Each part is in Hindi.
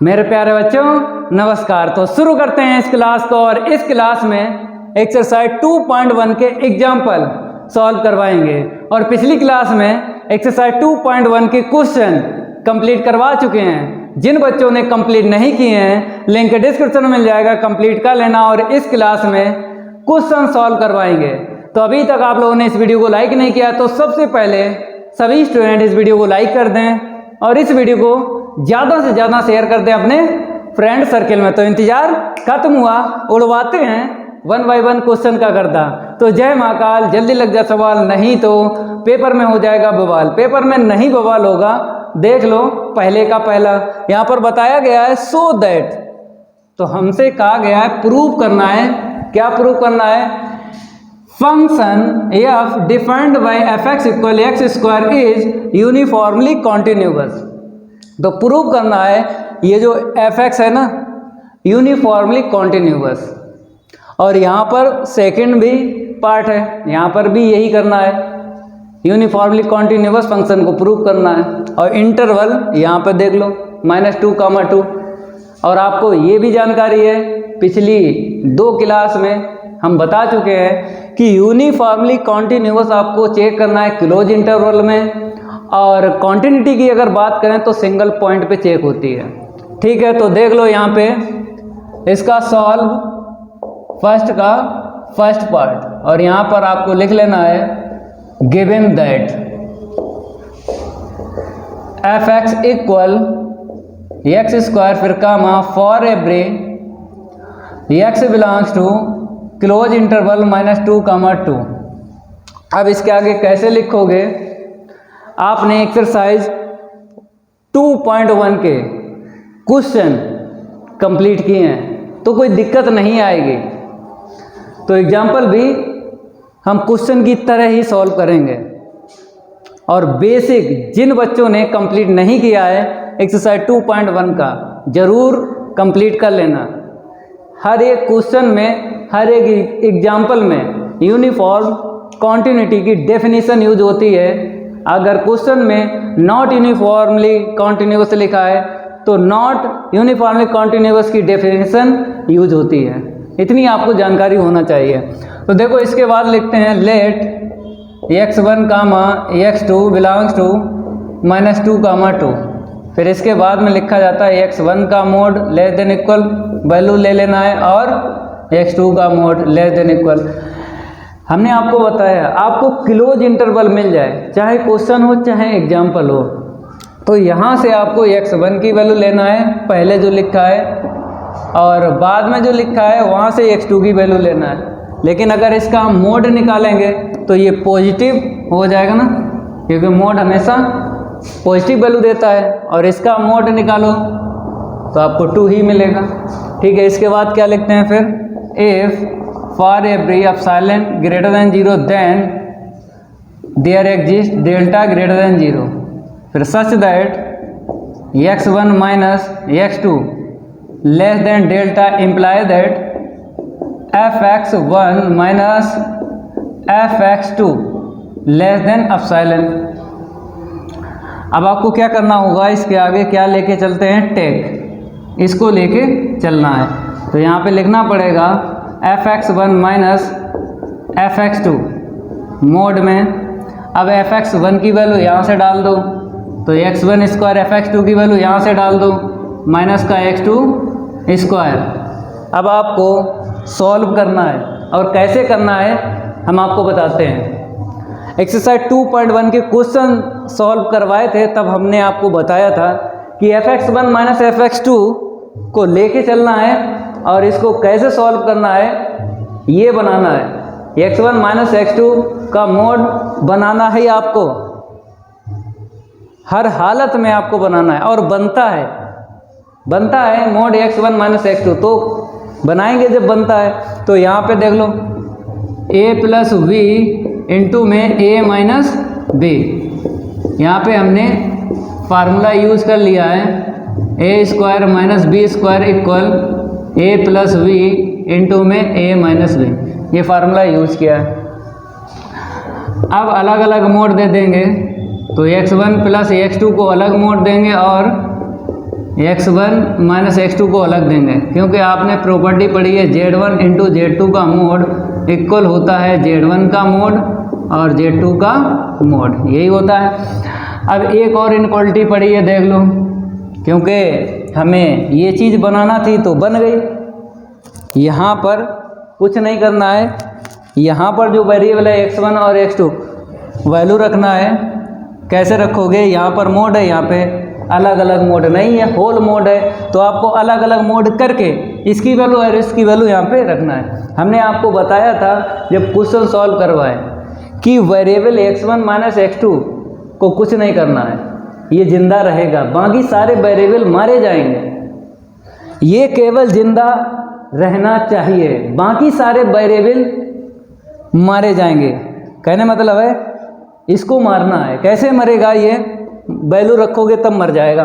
मेरे प्यारे बच्चों नमस्कार। तो शुरू करते हैं इस क्लास को और इस क्लास में एक्सरसाइज 2.1 के एग्जाम्पल सॉल्व करवाएंगे। और पिछली क्लास में एक्सरसाइज 2.1 के क्वेश्चन कंप्लीट करवा चुके हैं। जिन बच्चों ने कंप्लीट नहीं किए हैं लिंक डिस्क्रिप्शन में मिल जाएगा, कंप्लीट कर लेना। और इस क्लास में क्वेश्चन सॉल्व करवाएंगे। तो अभी तक आप लोगों ने इस वीडियो को लाइक नहीं किया तो सबसे पहले सभी स्टूडेंट इस वीडियो को लाइक कर दें और इस वीडियो को ज़्यादा से ज़्यादा शेयर कर दें अपने फ्रेंड सर्किल में। तो इंतजार खत्म हुआ, उड़वाते हैं 1 बाय 1 क्वेश्चन का गर्दा। तो जय महाकाल, जल्दी लग जा सवाल, नहीं तो पेपर में हो जाएगा बवाल। पेपर में नहीं बवाल होगा, देख लो पहले का पहला। यहाँ पर बताया गया है सो दैट, तो हमसे कहा गया है प्रूव करना है। क्या प्रूव करना है? Function F defined by F x equal x square is uniformly continuous. तो प्रूव करना है ये जो एफ एक्स है ना यूनिफॉर्मली कॉन्टिन्यूअस। और यहाँ पर सेकंड भी पार्ट है, यहाँ पर भी यही करना है, यूनिफॉर्मली कॉन्टिन्यूअस फंक्शन को प्रूव करना है। और इंटरवल यहाँ पर देख लो -2, 2। और आपको ये भी जानकारी है, पिछली 2 क्लास में हम बता चुके हैं कि यूनिफॉर्मली कॉन्टिन्यूअस आपको चेक करना है क्लोज इंटरवल में। और कॉन्टिन्यूटी की अगर बात करें तो सिंगल पॉइंट पे चेक होती है। ठीक है, तो देख लो यहाँ पे इसका सॉल्व फर्स्ट का फर्स्ट पार्ट। और यहाँ पर आपको लिख लेना है given that F x equal x square फिर comma for every x belongs to close interval -2, 2। अब इसके आगे कैसे लिखोगे? आपने एक्सरसाइज 2.1 के क्वेश्चन कंप्लीट किए हैं तो कोई दिक्कत नहीं आएगी। तो एग्जाम्पल भी हम क्वेश्चन की तरह ही सॉल्व करेंगे। और बेसिक जिन बच्चों ने कंप्लीट नहीं किया है एक्सरसाइज 2.1 का ज़रूर कंप्लीट कर लेना। हर एक क्वेश्चन में, हर एक एग्जाम्पल में यूनिफॉर्म कॉन्टिन्यूटी की डेफिनेशन यूज होती है। अगर क्वेश्चन में नॉट यूनिफॉर्मली कॉन्टिन्यूअस लिखा है तो नॉट यूनिफॉर्मली कॉन्टिन्यूअस की डेफिनेशन यूज होती है। इतनी आपको जानकारी होना चाहिए। तो देखो इसके बाद लिखते हैं late x1, x2 belongs to -2, 2। फिर इसके बाद में लिखा जाता है x1 का mod less than equal value ले लेना है और x2 का मोड लेस देन इक्वल। हमने आपको बताया आपको क्लोज इंटरवल मिल जाए, चाहे क्वेश्चन हो चाहे एग्जाम्पल हो, तो यहाँ से आपको x1 की वैल्यू लेना है पहले जो लिखा है, और बाद में जो लिखा है वहाँ से x2 की वैल्यू लेना है। लेकिन अगर इसका हम मोड निकालेंगे तो ये पॉजिटिव हो जाएगा ना, क्योंकि मोड हमेशा पॉजिटिव वैल्यू देता है। और इसका मोड निकालो तो आपको 2 ही मिलेगा। ठीक है, इसके बाद क्या लिखते हैं फिर? If for every epsilon greater than 0 then there exist delta greater than 0। फिर such that x1 x2 less than delta imply that fx1 fx2 less than epsilon. अब आपको क्या करना होगा? इसके आगे क्या लेके चलते हैं? टेक, इसको लेके चलना है। तो यहाँ पे लिखना पड़ेगा fx1 fx2 मोड में। अब fx1 की वैल्यू यहाँ से डाल दो तो x1 स्क्वायर, fx2 की वैल्यू यहाँ से डाल दो माइनस का x2 स्क्वायर। अब आपको सॉल्व करना है, और कैसे करना है हम आपको बताते हैं। एक्सरसाइज 2.1 के क्वेश्चन सॉल्व करवाए थे तब हमने आपको बताया था कि fx1 fx2 को लेके चलना है और इसको कैसे सॉल्व करना है ये बनाना है। x1 x2 का मोड बनाना है आपको, हर हालत में आपको बनाना है। और बनता है मोड x1 x2, तो बनाएंगे जब बनता है। तो यहाँ पे देख लो a प्लस v इंटू में a माइनस b। यहाँ पे हमने फार्मूला यूज़ कर लिया है a square minus b square equal a plus v into में a माइनस b। ये फार्मूला यूज़ किया है। अब अलग अलग मोड दे देंगे तो x1 प्लस x2 को अलग मोड देंगे और x1 माइनस x2 को अलग देंगे, क्योंकि आपने प्रॉपर्टी पढ़ी है z1 इंटू z2 का मोड इक्वल होता है z1 का मोड और z2 का मोड, यही होता है। अब एक और इनक्वालिटी पढ़ी है, देख लो, क्योंकि हमें ये चीज़ बनाना थी तो बन गई। यहाँ पर कुछ नहीं करना है, यहाँ पर जो वेरिएबल है x1 और x2 वैल्यू रखना है। कैसे रखोगे, यहाँ पर मोड है, यहाँ पे अलग अलग मोड नहीं है, होल मोड है, तो आपको अलग अलग मोड करके इसकी वैल्यू और इसकी वैल्यू यहाँ पे रखना है। हमने आपको बताया था जब क्वेश्चन सॉल्व करवाए कि वेरिएबल x1 माइनस x2 को कुछ नहीं करना है, ये जिंदा रहेगा, बाकी सारे वेरिएबल मारे जाएंगे। ये केवल जिंदा रहना चाहिए, बाकी सारे वेरिएबल मारे जाएंगे। कहने मतलब है इसको मारना है। कैसे मरेगा, ये वैल्यू रखोगे तब मर जाएगा।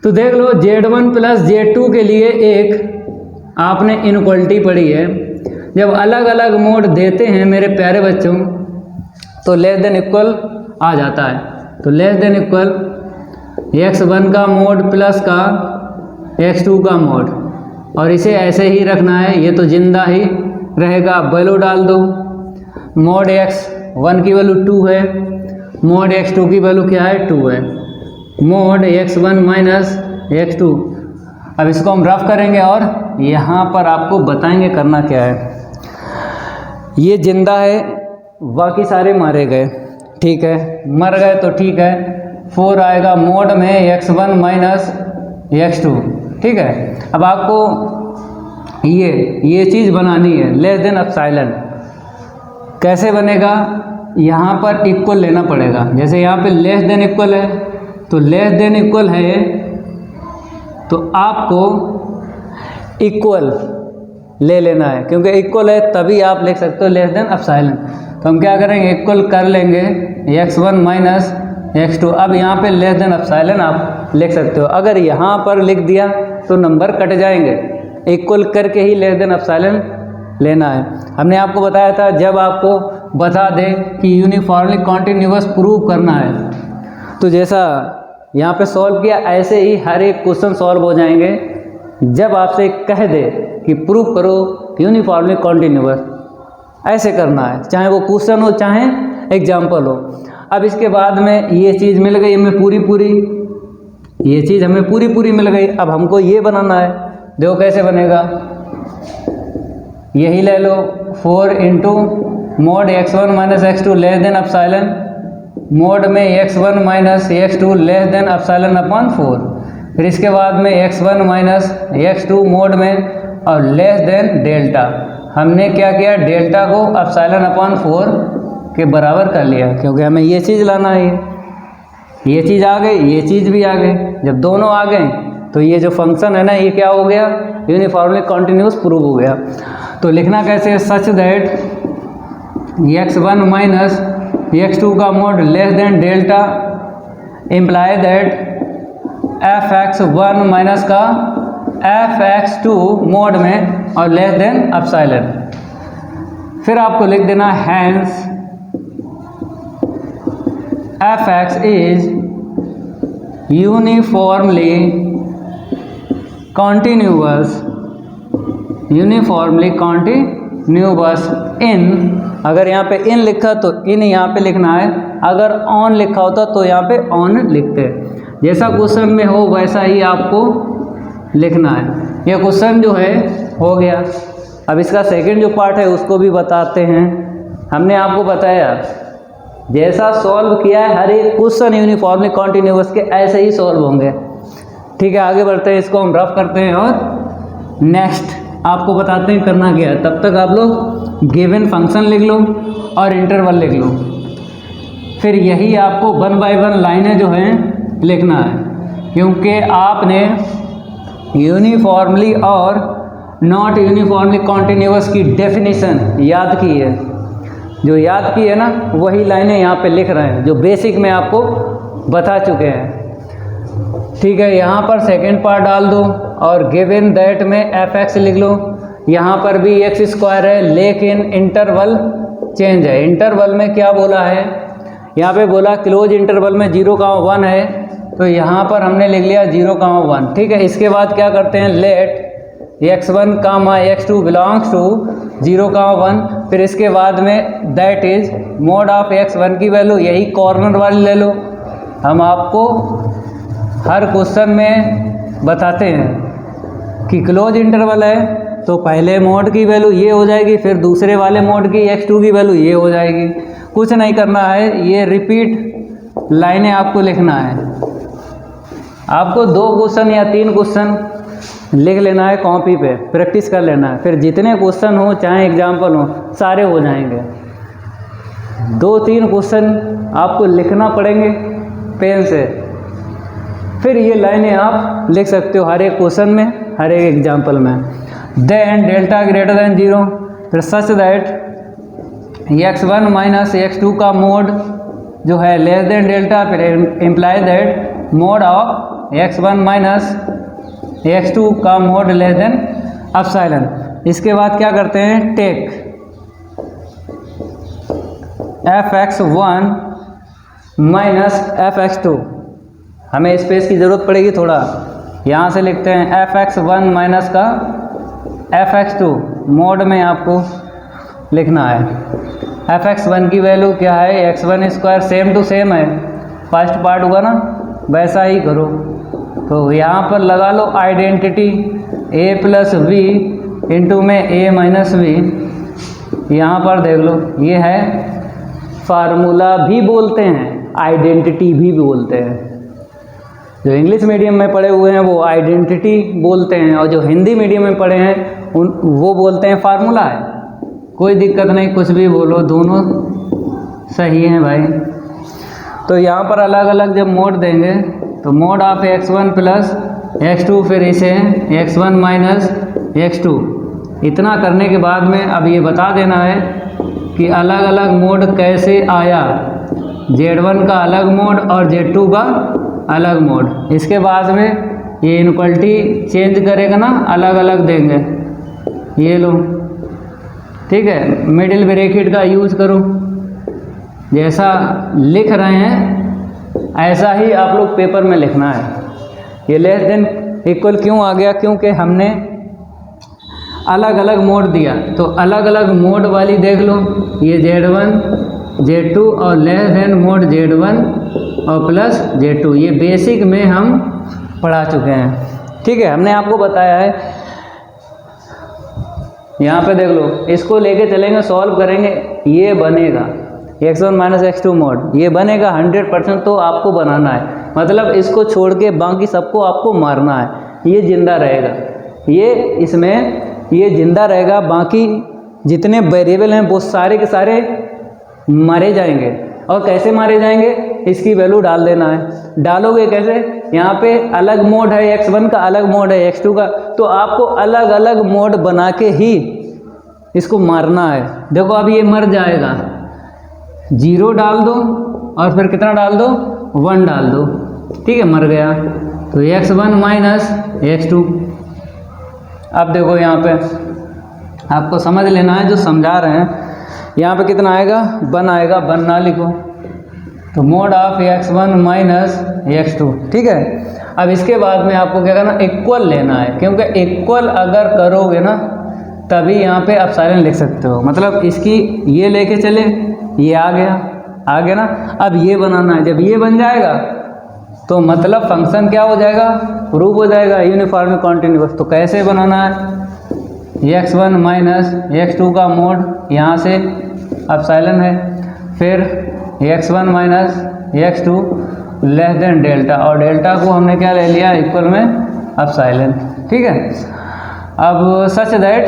तो देख लो z1 प्लस z2 के लिए एक आपने इनक्वालिटी पढ़ी है, जब अलग अलग मोड देते हैं मेरे प्यारे बच्चों तो लेस देन इक्वल आ जाता है। तो लेस देन इक्वल x1 का मोड प्लस का x2 का मोड, और इसे ऐसे ही रखना है, ये तो जिंदा ही रहेगा। वैल्यू डाल दो, मोड x1 की वैल्यू 2 है, मोड x2 की वैल्यू क्या है 2 है, मोड x1 माइनस x2। अब इसको हम रफ करेंगे और यहाँ पर आपको बताएंगे करना क्या है। ये जिंदा है, बाकी सारे मारे गए, ठीक है, मर गए तो ठीक है। 4 आएगा मोड में x1 माइनस x2, ठीक है। अब आपको ये चीज़ बनानी है, लेस देन एप्सिलॉन। कैसे बनेगा, यहाँ पर इक्वल लेना पड़ेगा। जैसे यहाँ पे लेस देन इक्वल है, तो लेस देन इक्वल है तो आपको इक्वल ले लेना है, क्योंकि इक्वल है तभी आप लिख सकते हो लेस देन एप्सिलॉन। तो हम क्या करेंगे, इक्वल कर लेंगे x1 माइनस x2। अब यहाँ पे लेस देन एप्सिलॉन आप लिख सकते हो। अगर यहाँ पर लिख दिया तो नंबर कट जाएंगे, इक्वल करके ही लेस देन एप्सिलॉन लेना है। हमने आपको बताया था जब आपको बता दे कि यूनिफॉर्मली कॉन्टिन्यूअस प्रूव करना है, तो जैसा यहाँ पे सॉल्व किया ऐसे ही हर एक क्वेश्चन सॉल्व हो जाएंगे। जब आपसे कह दे कि प्रूव करो यूनिफॉर्मली कॉन्टिन्यूअस, ऐसे करना है, चाहे वो क्वेश्चन हो चाहे एग्जाम्पल हो। अब इसके बाद में ये चीज़ मिल गई हमें पूरी, ये चीज़ हमें पूरी मिल गई। अब हमको ये बनाना है, देखो कैसे बनेगा, यही ले लो 4 into mode x1 minus x2 less than epsilon, mode में x1 minus x2 less than epsilon upon 4। फिर इसके बाद में x1 माइनस x2 मोड में और लेस देन डेल्टा। हमने क्या किया, डेल्टा को एप्सिलॉन अपॉन 4 के बराबर कर लिया, क्योंकि हमें ये चीज़ लाना है। ये चीज़ आ गई, ये चीज़ भी आ गई। जब दोनों आ गए तो ये जो फंक्शन है ना, ये क्या हो गया, यूनिफॉर्मली कॉन्टिन्यूअस प्रूव हो गया। तो लिखना कैसे है, such that x1 minus x2 का mod less than delta imply that fx1 minus का fx2 मोड में और लेस देन एप्सिलॉन। फिर आपको लिख देना hence fx is uniformly continuous in. अगर यहाँ पे इन लिखा तो इन यहाँ पे लिखना है, अगर ऑन लिखा होता तो यहाँ पे ऑन लिखते हैं। जैसा क्वेश्चन में हो वैसा ही आपको लिखना है। ये क्वेश्चन जो है हो गया। अब इसका सेकंड जो पार्ट है उसको भी बताते हैं। हमने आपको बताया जैसा सॉल्व किया है हर एक क्वेश्चन यूनिफॉर्मली कॉन्टिन्यूअस के ऐसे ही सॉल्व होंगे, ठीक है। आगे बढ़ते हैं, इसको हम रफ करते हैं और नेक्स्ट आपको बताते हैं करना क्या है। तब तक आप लोग गिवन फंक्शन लिख लो और इंटरवल लिख लो। फिर यही आपको 1 बाय 1 लाइनें जो हैं लिखना है, क्योंकि आपने यूनिफॉर्मली और नॉट यूनिफॉर्मली कॉन्टिन्यूअस की डेफिनेशन याद की है। जो याद की है ना वही लाइनें यहाँ पे लिख रहे हैं, जो बेसिक में आपको बता चुके हैं, ठीक है। यहाँ पर सेकंड पार्ट डाल दो और गिवन दैट में fx लिख लो। यहाँ पर भी x स्क्वायर है, लेकिन इंटरवल चेंज है। इंटरवल में क्या बोला है, यहाँ पे बोला क्लोज इंटरवल में 0, 1 है, तो यहाँ पर हमने लिख लिया 0,1। ठीक है, इसके बाद क्या करते हैं, late x1, x2 belongs to 0,1। फिर इसके बाद में that is mod of x1 की वैल्यू, यही कॉर्नर वाली ले लो। हम आपको हर क्वेश्चन में बताते हैं कि क्लोज इंटरवल है तो पहले मोड की वैल्यू ये हो जाएगी, फिर दूसरे वाले मोड की x2 की वैल्यू ये हो जाएगी। कुछ नहीं करना है, ये रिपीट लाइनें आपको लिखना है। आपको 2 क्वेश्चन या 3 क्वेश्चन लिख लेना है कॉपी पे, प्रैक्टिस कर लेना है। फिर जितने क्वेश्चन हो चाहे एग्जाम्पल हो सारे हो जाएंगे। 2-3 क्वेश्चन आपको लिखना पड़ेंगे पेन से, फिर ये लाइनें आप लिख सकते हो हर एक क्वेश्चन में, हर एक एग्जाम्पल में। देन डेल्टा ग्रेटर देन 0, फिर such that x1 minus x2 का मोड जो है लेस देन डेल्टा, फिर imply that mod of x1 minus x2 का मोड लेस देन एप्सिलॉन। इसके बाद क्या करते हैं, टेक fx1 माइनस fx2। हमें स्पेस की ज़रूरत पड़ेगी थोड़ा, यहाँ से लिखते हैं fx1 माइनस का fx2 मोड में आपको लिखना है। fx1 की वैल्यू क्या है, x1 square same to same है, फर्स्ट पार्ट होगा ना, वैसा ही करो। तो यहाँ पर लगा लो identity a plus b into में a माइनस वी। यहाँ पर देख लो, ये है फार्मूला भी बोलते हैं, आइडेंटिटी भी बोलते हैं। जो इंग्लिश मीडियम में पढ़े हुए हैं वो आइडेंटिटी बोलते हैं, और जो हिंदी मीडियम में पढ़े हैं वो बोलते हैं फार्मूला है। कोई दिक्कत नहीं, कुछ भी बोलो, दोनों सही हैं भाई। तो यहाँ पर अलग अलग जब मोड देंगे तो mod of x1 plus x2, फिर इसे x1 माइनस x2। इतना करने के बाद में अब ये बता देना है कि अलग अलग मोड कैसे आया, Z1 का अलग मोड और Z2 का अलग मोड। इसके बाद में ये इनक्वलिटी चेंज करेगा ना, अलग अलग देंगे। ये लो, ठीक है, मिडिल ब्रैकेट का यूज़ करो, जैसा लिख रहे हैं ऐसा ही आप लोग पेपर में लिखना है। ये लेस देन इक्वल क्यों आ गया, क्योंकि हमने अलग अलग मोड दिया, तो अलग अलग मोड वाली देख लो, ये Z1 Z2 और लेस देन मोड Z1 और प्लस Z2। ये बेसिक में हम पढ़ा चुके हैं, ठीक है, हमने आपको बताया है। यहाँ पे देख लो, इसको लेके चलेंगे, सॉल्व करेंगे, ये बनेगा x1 माइनस x2 मोड, ये बनेगा 100%। तो आपको बनाना है, मतलब इसको छोड़ के बाकी सबको आपको मारना है। ये जिंदा रहेगा, ये इसमें ये जिंदा रहेगा, बाकी जितने वेरिएबल हैं वो सारे के सारे मारे जाएंगे। और कैसे मारे जाएंगे, इसकी वैल्यू डाल देना है। डालोगे कैसे, यहाँ पे अलग मोड है, x1 का अलग मोड है, x2 का, तो आपको अलग अलग मोड बना के ही इसको मारना है। देखो अब ये मर जाएगा, 0 डाल दो और फिर कितना डाल दो, 1 डाल दो, ठीक है, मर गया। तो x1 माइनस x2। अब देखो यहाँ पे आपको समझ लेना है, जो समझा रहे हैं। यहाँ पे कितना आएगा, 1 आएगा, 1 ना लिखो, तो mod of x1 minus x2, ठीक है। अब इसके बाद में आपको क्या करना, इक्वल लेना है, क्योंकि इक्वल अगर करोगे ना तभी यहाँ पे एप्सिलॉन लिख सकते हो। मतलब इसकी ये लेके चले, ये आ गया ना। अब ये बनाना है, जब ये बन जाएगा तो मतलब फंक्शन क्या हो जाएगा, प्रूव हो जाएगा, यूनिफॉर्म कॉन्टिन्यूअस। तो कैसे बनाना है, x1 माइनस x2 का मोड यहाँ से एप्सिलॉन है, फिर x1 minus x2 less than delta, और डेल्टा को हमने क्या ले लिया, इक्वल में एप्सिलॉन, ठीक है। अब सच दैट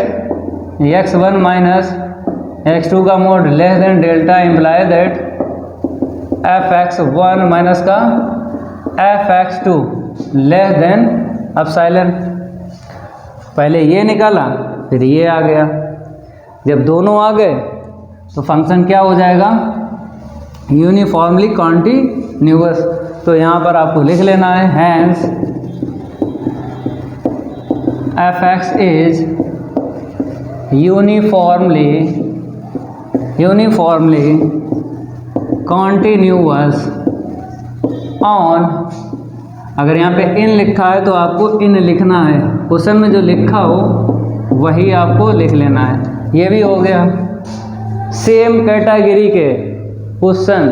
x1 माइनस x2 का mod less than delta imply that fx1 minus का fx2 लेस देन एप्सिलॉन। पहले ये निकाला, फिर ये आ गया। जब दोनों आ गए तो फंक्शन क्या हो जाएगा, यूनिफॉर्मली कॉन्टिन्यूअस। तो यहाँ पर आपको लिख लेना है, hence fx is uniformly continuous on अगर यहाँ पे इन लिखा है तो आपको इन लिखना है, क्वेश्चन में जो लिखा हो वही आपको लिख लेना है। ये भी हो गया। सेम कैटेगरी के क्वेश्चन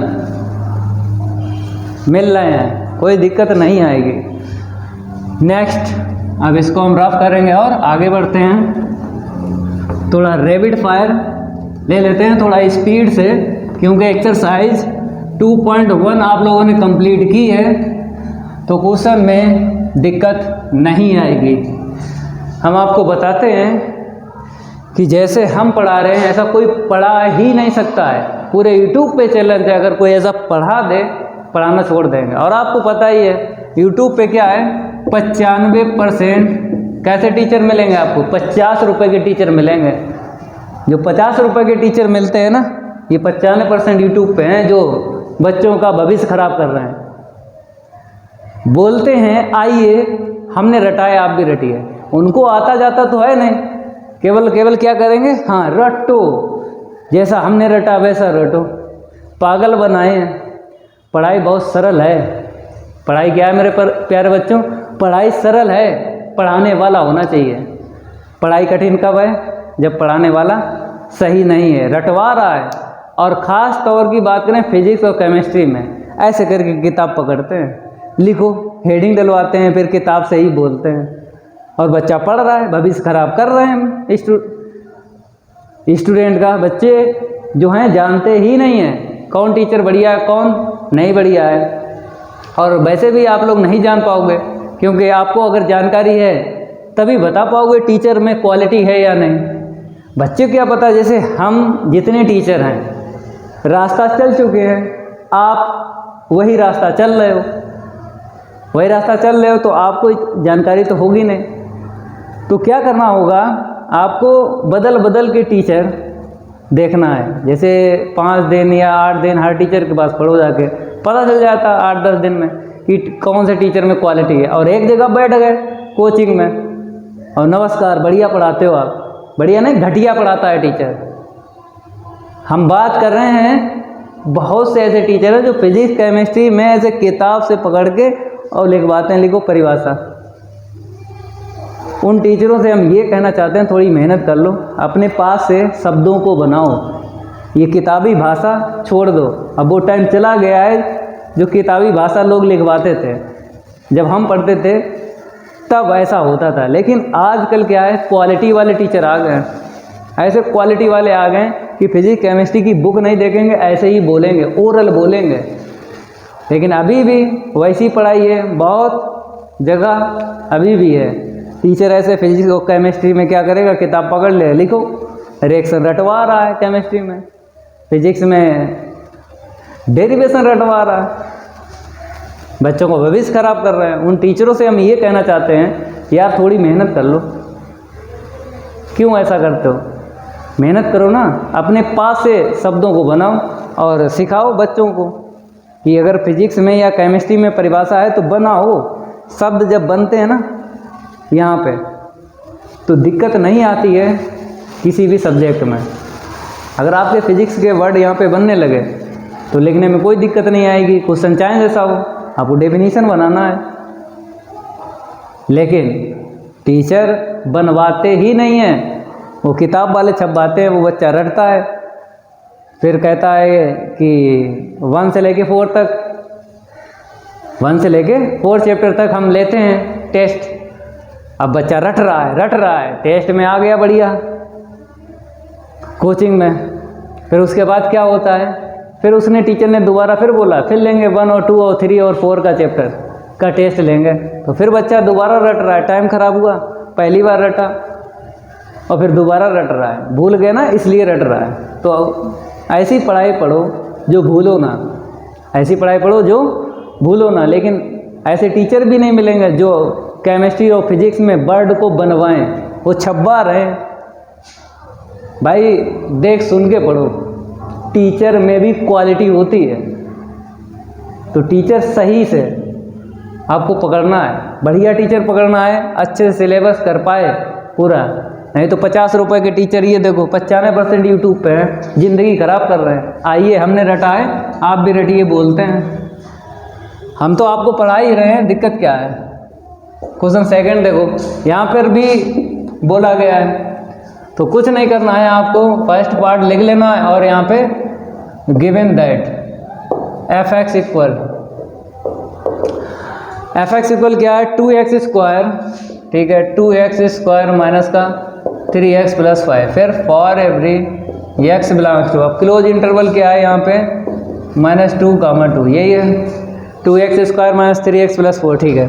मिल रहे हैं, कोई दिक्कत नहीं आएगी। नेक्स्ट, अब इसको हम रफ करेंगे और आगे बढ़ते हैं। थोड़ा रैपिड फायर ले लेते हैं, थोड़ा स्पीड से, क्योंकि एक्सरसाइज 2.1 आप लोगों ने कंप्लीट की है तो क्वेश्चन में दिक्कत नहीं आएगी। हम आपको बताते हैं कि जैसे हम पढ़ा रहे हैं ऐसा कोई पढ़ा ही नहीं सकता है। पूरे यूट्यूब पे चैलेंज है, अगर कोई ऐसा पढ़ा दे, पढ़ाना छोड़ देंगे। और आपको पता ही है यूट्यूब पे क्या है, 95% कैसे टीचर मिलेंगे आपको, 50 रुपये के टीचर मिलेंगे। जो 50 रुपये के टीचर मिलते हैं ना, ये 95% यूट्यूब पे हैं जो बच्चों का भविष्य खराब कर रहे हैं। बोलते हैं आइए हमने रटाया आप भी रटिए, उनको आता जाता तो है नहीं, केवल क्या करेंगे, हाँ रटो, जैसा हमने रटा वैसा रटो। पागल बनाए हैं। पढ़ाई बहुत सरल है। पढ़ाई क्या है मेरे प्यारे बच्चों, पढ़ाई सरल है, पढ़ाने वाला होना चाहिए। पढ़ाई कठिन कब है, जब पढ़ाने वाला सही नहीं है, रटवा रहा है। और ख़ास तौर की बात करें फिजिक्स और केमिस्ट्री में, ऐसे करके किताब पकड़ते हैं, लिखो, हेडिंग डलवाते हैं, फिर किताब से ही बोलते हैं और बच्चा पढ़ रहा है, भविष्य खराब कर रहे हैं स्टूडेंट का। बच्चे जो हैं जानते ही नहीं हैं कौन टीचर बढ़िया है कौन नहीं बढ़िया है। और वैसे भी आप लोग नहीं जान पाओगे, क्योंकि आपको अगर जानकारी है तभी बता पाओगे टीचर में क्वालिटी है या नहीं। बच्चे क्या पता, जैसे हम जितने टीचर हैं रास्ता चल चुके हैं, आप वही रास्ता चल रहे हो, तो आपको जानकारी तो होगी नहीं। तो क्या करना होगा, आपको बदल बदल के टीचर देखना है। जैसे 5 दिन या 8 दिन हर टीचर के पास पढ़ो, जाके पता चल जाता 8-10 दिन में कि कौन से टीचर में क्वालिटी है। और एक जगह बैठ गए कोचिंग में और नमस्कार, बढ़िया पढ़ाते हो आप, बढ़िया नहीं घटिया पढ़ाता है टीचर। हम बात कर रहे हैं, बहुत से ऐसे टीचर हैं जो फिजिक्स केमिस्ट्री में ऐसे किताब से पकड़ के और लिखवाते हैं, लिखो परिभाषा। उन टीचरों से हम ये कहना चाहते हैं, थोड़ी मेहनत कर लो, अपने पास से शब्दों को बनाओ, ये किताबी भाषा छोड़ दो। अब वो टाइम चला गया है जो किताबी भाषा लोग लिखवाते थे। जब हम पढ़ते थे तब ऐसा होता था, लेकिन आजकल क्या है, क्वालिटी वाले टीचर आ गए हैं। ऐसे क्वालिटी वाले आ गए कि फिजिक्स केमिस्ट्री की बुक नहीं देखेंगे, ऐसे ही बोलेंगे, ओरल बोलेंगे। लेकिन अभी भी वैसी पढ़ाई है, बहुत जगह अभी भी है। टीचर ऐसे फिजिक्स और केमिस्ट्री में क्या करेगा, किताब पकड़ ले, लिखो, रिएक्शन रटवा रहा है केमिस्ट्री में, फिजिक्स में डेरिवेशन रटवा रहा है, बच्चों को भविष्य खराब कर रहे हैं। उन टीचरों से हम ये कहना चाहते हैं कि यार थोड़ी मेहनत कर लो। क्यों ऐसा करते हो, मेहनत करो ना, अपने पास से शब्दों को बनाओ और सिखाओ बच्चों को कि अगर फिजिक्स में या केमिस्ट्री में परिभाषा है तो बनाओ। शब्द जब बनते हैं ना यहाँ पे, तो दिक्कत नहीं आती है किसी भी सब्जेक्ट में। अगर आपके फिजिक्स के वर्ड यहाँ पे बनने लगे तो लिखने में कोई दिक्कत नहीं आएगी। क्वेश्चन चाहे जैसा हो, आपको डेफिनेशन बनाना है। लेकिन टीचर बनवाते ही नहीं हैं, वो किताब वाले छपवाते हैं, वो बच्चा रटता है, फिर कहता है कि 1 से लेके 4 तक, 1 से लेके 4 चैप्टर तक हम लेते हैं टेस्ट। अब बच्चा रट रहा है, टेस्ट में आ गया बढ़िया, कोचिंग में। फिर उसके बाद क्या होता है, फिर उसने टीचर ने दोबारा फिर बोला फिर लेंगे 1 और 2 और 3 और 4 का चैप्टर का टेस्ट लेंगे, तो फिर बच्चा दोबारा रट रहा है। टाइम खराब हुआ, पहली बार रटा और फिर दोबारा रट रहा है, भूल गए ना इसलिए रट रहा है। तो ऐसी पढ़ाई पढ़ो जो भूलो ना, ऐसी पढ़ाई पढ़ो जो भूलो ना। लेकिन ऐसे टीचर भी नहीं मिलेंगे जो केमिस्ट्री और फिजिक्स में वर्ड को बनवाएं, वो छपवा रहे हैं। भाई देख सुन के पढ़ो, टीचर में भी क्वालिटी होती है। तो टीचर सही से आपको पकड़ना है, बढ़िया टीचर पकड़ना है, अच्छे से सिलेबस कर पाए पूरा। नहीं तो 50 रुपए के टीचर ये देखो 95% यूट्यूब पे हैं, ज़िंदगी खराब कर रहे हैं। आइए हमने रटा है, आप भी रटिए बोलते हैं। हम तो आपको पढ़ा ही रहे हैं, दिक्कत क्या है। क्वेश्चन सेकंड देखो, यहाँ पर भी बोला गया है, तो कुछ नहीं करना है आपको, फर्स्ट पार्ट लिख लेना है और यहाँ पे given that F x equal क्या है 2x², ठीक है, 2x² माइनस का 3x + 5, फिर for every x belongs to, अब क्लोज इंटरवल क्या है यहाँ पे -2, 2, यही है 2x² - 3x + 4, ठीक है।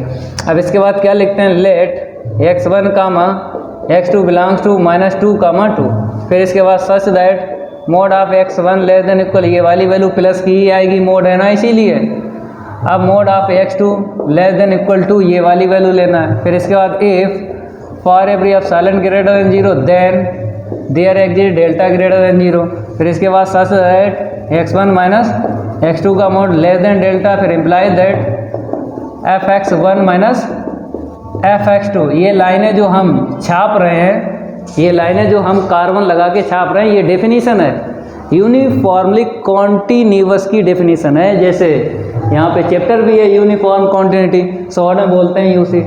अब इसके बाद क्या लिखते हैं, late x1, x2 belongs to -2, 2, फिर इसके बाद सच that mod of x1 less than equal, ये वाली वैल्यू प्लस की ही आएगी, मोड है ना इसीलिए। अब mod of x2 less than equal to, ये वाली वैल्यू लेना है। फिर इसके बाद if for every epsilon greater than 0 then there exist delta greater than 0, फिर इसके बाद सच दैट x1 - x2 का मोड लेस देन डेल्टा, फिर इम्प्लाई दैट fx1 - fx2। ये लाइनें जो हम छाप रहे हैं, ये लाइनें जो हम कार्बन लगा के छाप रहे हैं, ये डेफिनीशन है, यूनिफॉर्मली कॉन्टिन्यूअस की डेफिनीशन है। जैसे यहाँ पे चैप्टर भी है यूनिफॉर्म कॉन्टिन्यूटी, शॉर्ट में बोलते हैं यूसी,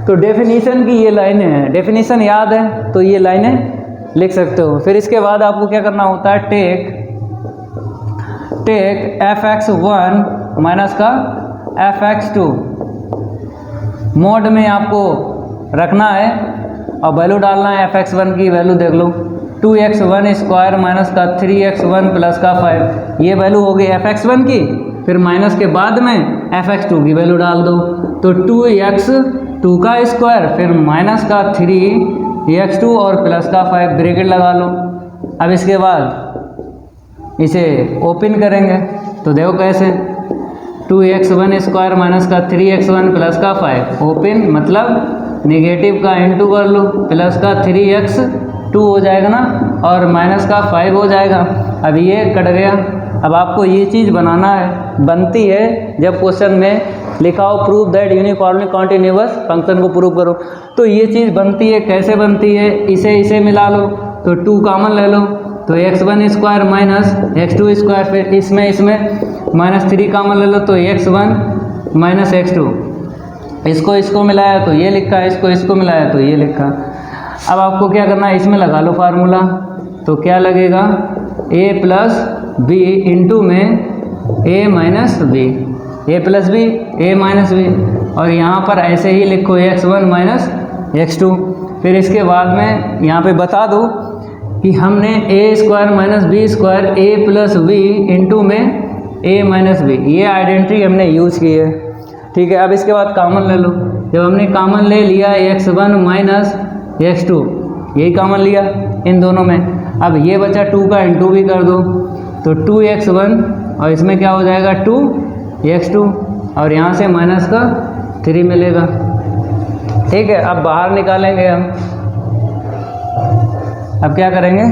तो डेफिनीशन की ये लाइनें हैं, डेफिनीशन याद है तो ये लाइनें लिख सकते हो। फिर इसके बाद आपको क्या करना होता है, टेक fx1 माइनस का fx2 मोड में आपको रखना है और वैल्यू डालना है। fx1 की वैल्यू देख लो, 2x1² माइनस का 3x1 + का 5, ये वैल्यू हो गई fx1 की, फिर माइनस के बाद में fx2 की वैल्यू डाल दो, तो 2x2 का स्क्वायर, फिर माइनस का 3x2 और प्लस का 5, ब्रैकेट लगा लो। अब इसके बाद इसे ओपन करेंगे तो देखो कैसे, 2x1² माइनस का 3x1 + का 5 ओपन, मतलब नेगेटिव का इनटू कर लो, प्लस का 3x2 हो जाएगा ना, और माइनस का 5 हो जाएगा। अब ये कट गया। अब आपको ये चीज़ बनाना है, बनती है जब क्वेश्चन में लिखा हो prove that uniformly continuous function को प्रूव करो, तो ये चीज़ बनती है। कैसे बनती है, इसे मिला लो तो 2 कॉमन ले लो, तो x1² माइनस x2², फिर इसमें -3 कॉमन ले लो तो x1 माइनस x2, इसको मिलाया तो ये लिखा, इसको मिलाया तो ये लिखा। अब आपको क्या करना है, इसमें लगा लो फार्मूला, तो क्या लगेगा a + b इंटू में a - b, a + b a - b, और यहाँ पर ऐसे ही लिखो x1 - x2। फिर इसके बाद में यहाँ पे बता दो कि हमने a² - b² a + b into में a - b, ये आइडेंटिटी हमने यूज़ की है, ठीक है। अब इसके बाद कॉमन ले लो, जब हमने कॉमन ले लिया x1 - x2, यही कॉमन लिया इन दोनों में, अब ये बचा 2 का इंटू भी कर दो, तो 2x1 और इसमें क्या हो जाएगा 2x2, और यहाँ से माइनस का 3 मिलेगा, ठीक है। अब बाहर निकालेंगे हम, अब क्या करेंगे,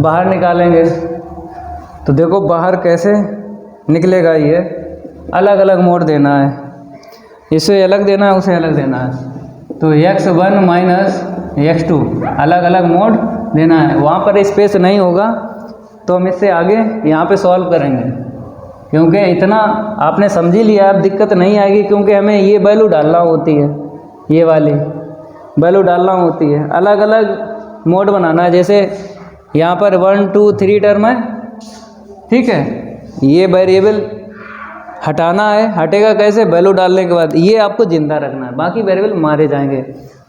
बाहर निकालेंगे, तो देखो बाहर कैसे निकलेगा, ये अलग अलग मोड देना है, इसे अलग देना है, उसे अलग देना है, तो x1 - x2 अलग अलग मोड देना है। वहाँ पर स्पेस नहीं होगा तो हम इससे आगे यहाँ पे सॉल्व करेंगे, क्योंकि इतना आपने समझ ही लिया, अब दिक्कत नहीं आएगी, क्योंकि हमें ये वैल्यू डालना होती है, ये वाली वैल्यू डालना होती है, अलग अलग मोड बनाना है। जैसे यहाँ पर 1 2 3 टर्म है, ठीक है, ये वेरिएबल हटाना है, हटेगा कैसे, वैल्यू डालने के बाद, ये आपको जिंदा रखना है, बाकी वेरिएबल मारे जाएंगे,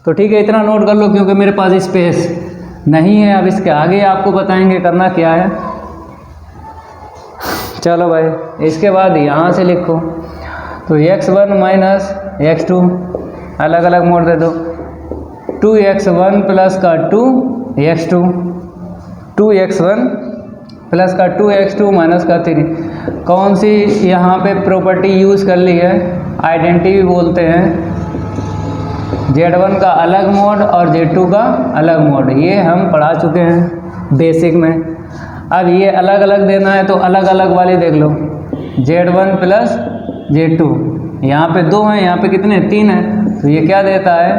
तो ठीक है, इतना नोट कर लो, क्योंकि मेरे पास स्पेस नहीं है। अब इसके आगे आपको बताएंगे करना क्या है। चलो भाई, इसके बाद यहाँ से लिखो, तो x1 - x2 अलग अलग मोड दे दो, 2x1 + का 2x2, 2x1 + का 2x2 - का 3, कौन सी यहाँ पे प्रॉपर्टी यूज़ कर ली है, आइडेंटिटी भी बोलते हैं, Z1 का अलग मोड और Z2 का अलग मोड, ये हम पढ़ा चुके हैं बेसिक में। अब ये अलग अलग देना है तो अलग अलग वाली देख लो, Z1 + Z2, यहाँ पे 2 हैं, यहाँ पे कितने 3 हैं, तो ये क्या देता है,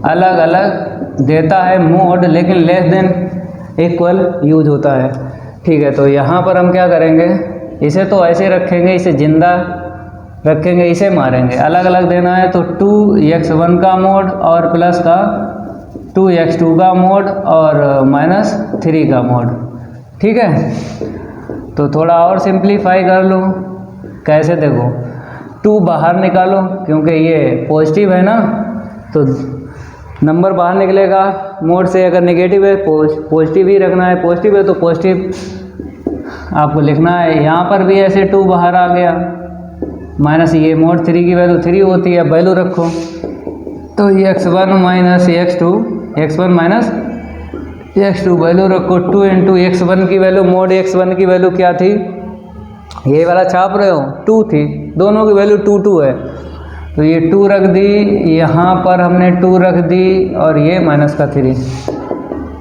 अलग अलग देता है मोड, लेकिन लेस देन इक्वल यूज होता है, ठीक है। तो यहाँ पर हम क्या करेंगे, इसे तो ऐसे रखेंगे, इसे जिंदा रखेंगे, इसे मारेंगे। अलग अलग देना है तो 2x1 का मोड और प्लस का 2x2 का मोड और -3 का मोड। ठीक है, तो थोड़ा और सिंप्लीफाई कर लो। कैसे, देखो 2 बाहर निकालो क्योंकि ये पॉजिटिव है ना, तो नंबर बाहर निकलेगा मोड से। अगर नेगेटिव है पॉजिटिव ही रखना है, पॉजिटिव है तो पॉजिटिव आपको लिखना है। यहाँ पर भी ऐसे 2 बाहर आ गया, माइनस ये मोड 3 की वैल्यू 3 होती है, वैल्यू रखो तो x1 minus x2, x1 minus x2 value रखो। 2 इंटू x1 की वैल्यू, मोड x1 की वैल्यू क्या थी, ये वाला छाप रहे हो 2 थी, दोनों की वैल्यू 2 2 है, तो ये 2 रख दी, यहाँ पर हमने 2 रख दी और ये माइनस का 3,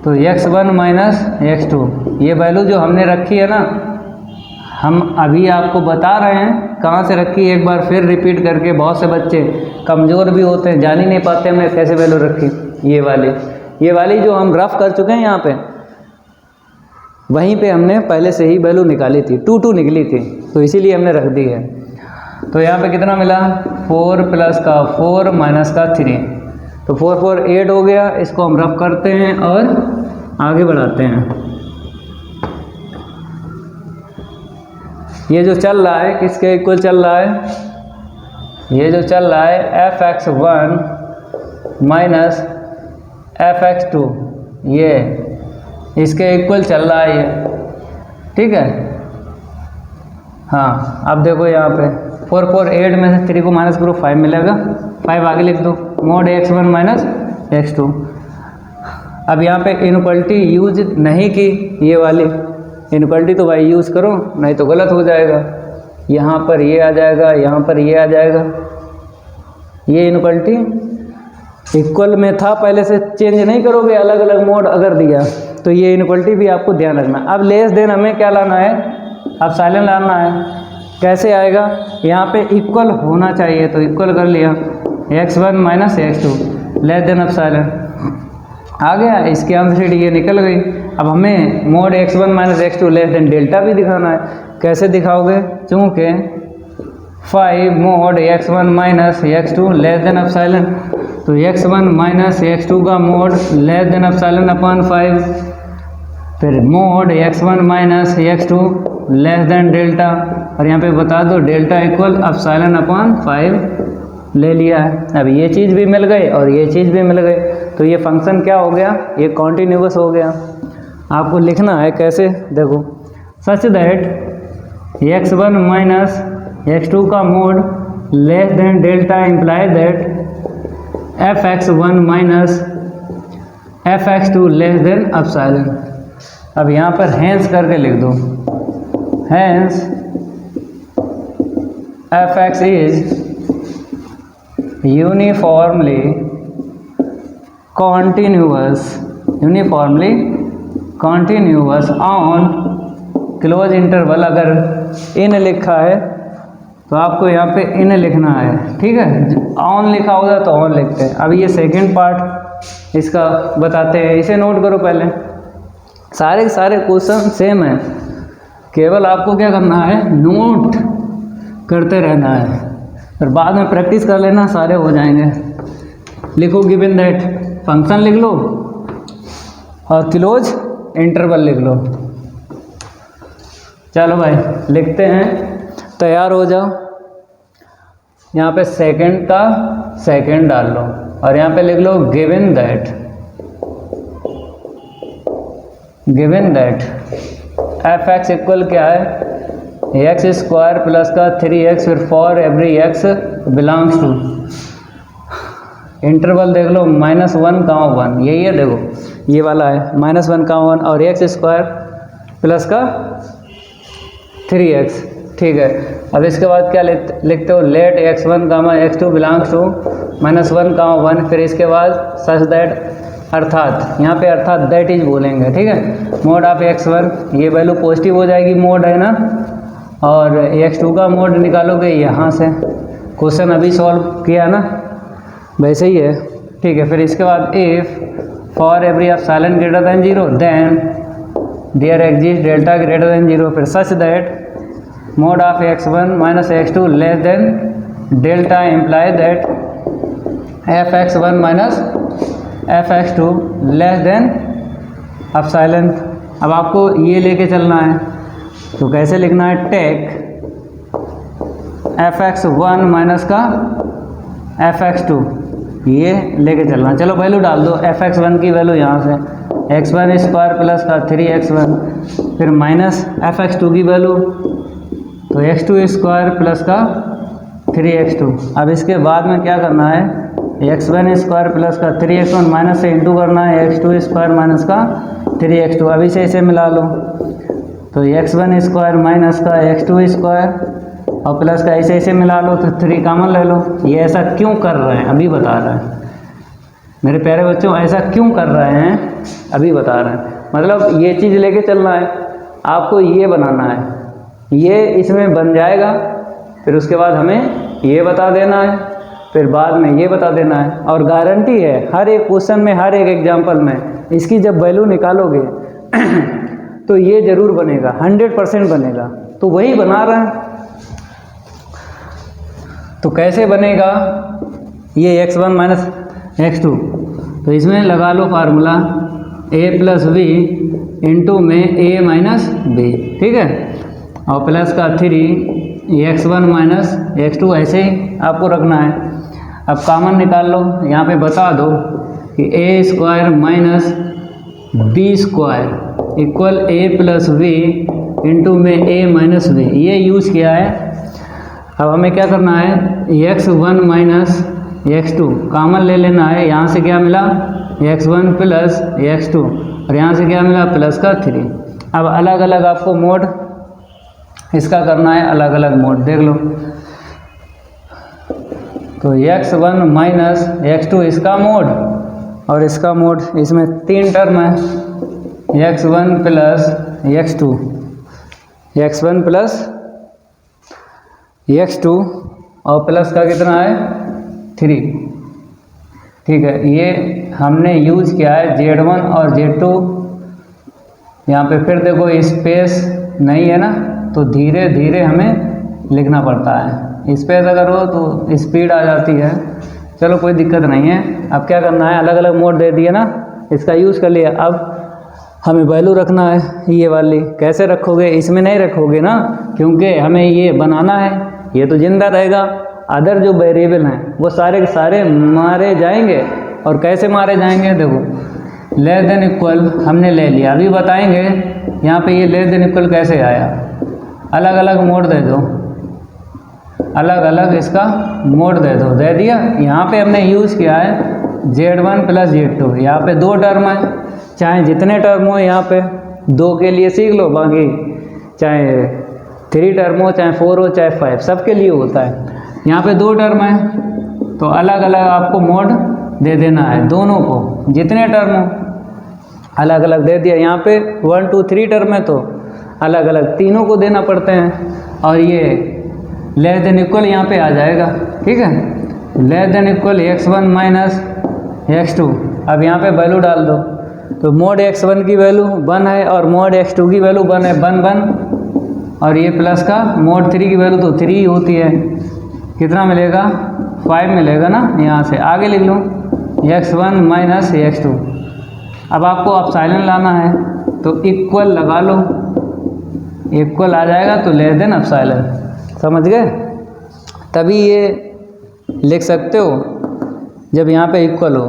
तो x1 माइनस x2 ये वैल्यू जो हमने रखी है ना, हम अभी आपको बता रहे हैं कहाँ से रखी, एक बार फिर रिपीट करके। बहुत से बच्चे कमज़ोर भी होते हैं, जान ही नहीं पाते हमने कैसे वैल्यू रखी। ये वाली जो हम रफ कर चुके हैं यहाँ पे, वहीं पे हमने पहले से ही वैल्यू निकाली थी, 2 2 निकली थी, तो इसीलिए हमने रख दी है। तो यहाँ पे कितना मिला, 4 प्लस का 4 माइनस का 3, तो 4 4 8 हो गया। इसको हम रफ करते हैं और आगे बढ़ाते हैं। ये जो चल रहा है किसके इक्वल चल रहा है, ये जो चल रहा है f(x1) माइनस f(x2), ये इसके इक्वल चल रहा है ये, ठीक है। हाँ, अब देखो यहाँ पे 4 4 8 में से 3 को माइनस करो, 5 मिलेगा, 5 आगे लिख दो, मोड x1 माइनस x2। अब यहाँ पे इनइक्वालिटी यूज नहीं की, ये वाली इनइक्वालिटी तो भाई यूज़ करो, नहीं तो गलत हो जाएगा। यहाँ पर ये आ जाएगा, यहाँ पर ये आ जाएगा, ये इनइक्वालिटी इक्वल में था पहले से, चेंज नहीं करोगे। अलग अलग मोड अगर दिया तो ये इनइक्वालिटी भी आपको ध्यान रखना। अब लेस देन हमें क्या लाना है, अब साइलेंट लाना है। कैसे आएगा, यहाँ पे इक्वल होना चाहिए, तो इक्वल कर लिया, x1 minus x2 less then अब साइलेंट आ गया। इसके आंसर ये निकल गई। अब हमें mode x1 minus x2 less than delta भी दिखाना है। कैसे दिखाओगे, चूँकि 5 mode x1 minus x2 less than epsilon, तो x1 माइनस x2 का mod less than epsilon upon 5, फिर mode x1 minus x2 less than delta, और यहाँ पे बता दो डेल्टा इक्वल एप्सिलॉन अपॉन 5 ले लिया है। अब ये चीज़ भी मिल गई और ये चीज़ भी मिल गई, तो ये फंक्शन क्या हो गया, ये कॉन्टीन्यूअस हो गया। आपको लिखना है कैसे, देखो सच दैट x1 माइनस x2 का mod less than delta imply that f(x1) minus f(x2) less than epsilon. अब यहाँ पर हैंस करके लिख दो, hence f(x) is uniformly continuous on close interval. अगर इन लिखा है तो आपको यहाँ पे इन लिखना है, ठीक है। ऑन लिखा होगा तो ऑन लिखते हैं। अब ये सेकंड पार्ट इसका बताते हैं, इसे नोट करो पहले। सारे के सारे क्वेश्चन सेम है, केवल आपको क्या करना है, नोट करते रहना है, फिर बाद में प्रैक्टिस कर लेना, सारे हो जाएंगे। लिखो गिवन दैट, फंक्शन लिख लो और क्लोज इंटरवल लिख लो। चलो भाई लिखते हैं, तैयार हो जाओ। यहाँ पे सेकंड का सेकंड डाल लो और यहाँ पे लिख लो गिवन दैट f(x) इक्वल क्या है, x स्क्वायर प्लस का 3x, फिर for every x belongs to, interval देख लो -1, यही है, देखो ये वाला है -1, और x स्क्वायर प्लस का 3x, ठीक है। अब इसके बाद क्या लिखते हो, let x1, x2 belongs to -1, फिर इसके बाद सच दैट, अर्थात यहाँ पे अर्थात दैट इज बोलेंगे, ठीक है। मोड ऑफ x1, ये वैल्यू पॉजिटिव हो जाएगी, मोड है ना, और x2 का मोड निकालोगे यहाँ से, क्वेश्चन अभी सॉल्व किया ना, वैसे ही है, ठीक है। फिर इसके बाद if for every epsilon greater than 0 then there exist delta greater than 0, फिर such that mod of x1 minus x2 less than delta imply that fx1 minus fx2 less than epsilon. अब आपको ये लेके चलना है, तो कैसे लिखना है, टेक fx1 माइनस का fx2, ये लेके चलना। चलो वैल्यू डाल दो, fx1 की वैल्यू यहाँ से x1 स्क्वायर प्लस का 3x1, फिर माइनस fx2 की वैल्यू तो x2 स्क्वायर प्लस का 3x2। अब इसके बाद में क्या करना है, x1 स्क्वायर प्लस का 3x1 माइनस से इंटू करना है x2 स्क्वायर माइनस का 3x2। अभी से इसे मिला लो, तो x1 स्क्वायर माइनस का x2 स्क्वायर और प्लस का ऐसे मिला लो, तो 3 कॉमन ले लो। ये ऐसा क्यों कर रहे हैं अभी बता रहे हैं मेरे प्यारे बच्चों, ऐसा क्यों कर रहे हैं अभी बता रहे हैं। मतलब ये चीज़ लेके चलना है, आपको ये बनाना है, ये इसमें बन जाएगा, फिर उसके बाद हमें ये बता देना है, फिर बाद में ये बता देना है। और गारंटी है हर एक क्वेश्चन में, हर एक एग्जाम्पल में इसकी जब वैल्यू निकालोगे तो ये ज़रूर बनेगा, 100% बनेगा। तो वही बना रहे हैं। तो कैसे बनेगा ये x1 माइनस x2, तो इसमें लगा लो formula a plus B into में a माइनस बी, ठीक है, और प्लस का 3x1 माइनस x2, ऐसे ही आपको रखना है। अब कॉमन निकाल लो, यहाँ पे बता दो कि a square minus B square equal a plus B into में a माइनस बी, ये यूज़ किया है। अब हमें क्या करना है, x1 माइनस x2 कॉमन ले लेना है। यहाँ से क्या मिला, x1 प्लस x2, और यहाँ से क्या मिला, प्लस का 3। अब अलग अलग आपको मोड इसका करना है, अलग अलग मोड देख लो। तो x1 माइनस x2 इसका मोड, और इसका मोड, इसमें 3 टर्म है, x1 plus x2, x1 plus x2 और प्लस का कितना है 3, ठीक है। ये हमने यूज़ किया है Z1 और Z2। यहाँ पे फिर देखो स्पेस नहीं है ना, तो धीरे धीरे हमें लिखना पड़ता है। स्पेस अगर हो तो स्पीड आ जाती है। चलो कोई दिक्कत नहीं है। अब क्या करना है, अलग अलग मोड दे दिए ना, इसका यूज़ कर लिया। अब हमें वैल्यू रखना है, ये वाली कैसे रखोगे, इसमें नहीं रखोगे ना, क्योंकि हमें ये बनाना है, ये तो जिंदा रहेगा। अदर जो वेरिएबल हैं वो सारे के सारे मारे जाएंगे। और कैसे मारे जाएंगे, देखो लेस देन इक्वल हमने ले लिया, अभी बताएंगे यहाँ पे ये लेस देन इक्वल कैसे आया। अलग अलग मोड दे दो, अलग अलग इसका मोड दे दो, दे दिया। यहाँ पे हमने यूज़ किया है Z1 प्लस Z2, यहाँ पे 2 टर्म है, चाहे जितने टर्म हो यहाँ पे 2 के लिए सीख लो, बाकी चाहे 3 टर्म हो, चाहे 4 हो, चाहे 5, सबके लिए होता है। यहाँ पे 2 टर्म है, तो अलग अलग आपको मोड दे देना है दोनों को, जितने टर्म हो अलग अलग दे दिया। यहाँ पे 1 2 3 टर्म है, तो अलग अलग तीनों को देना पड़ते हैं। और ये लेस देन इक्वल यहाँ पे आ जाएगा, ठीक है, less than equal x1 minus x2। अब यहाँ पे वैल्यू डाल दो, तो मोड x1 की वैल्यू 1 है और मोड x2 की वैल्यू 1 है, 1 1, और ये प्लस का मोड 3 की वैल्यू तो 3 ही होती है। कितना मिलेगा, 5 मिलेगा ना। यहाँ से आगे लिख लो x1 माइनस x2। अब आपको एप्सिलॉन लाना है, तो इक्वल लगा लो, इक्वल आ जाएगा तो लेस देन एप्सिलॉन, समझ गए। तभी ये लिख सकते हो जब यहाँ पे इक्वल हो,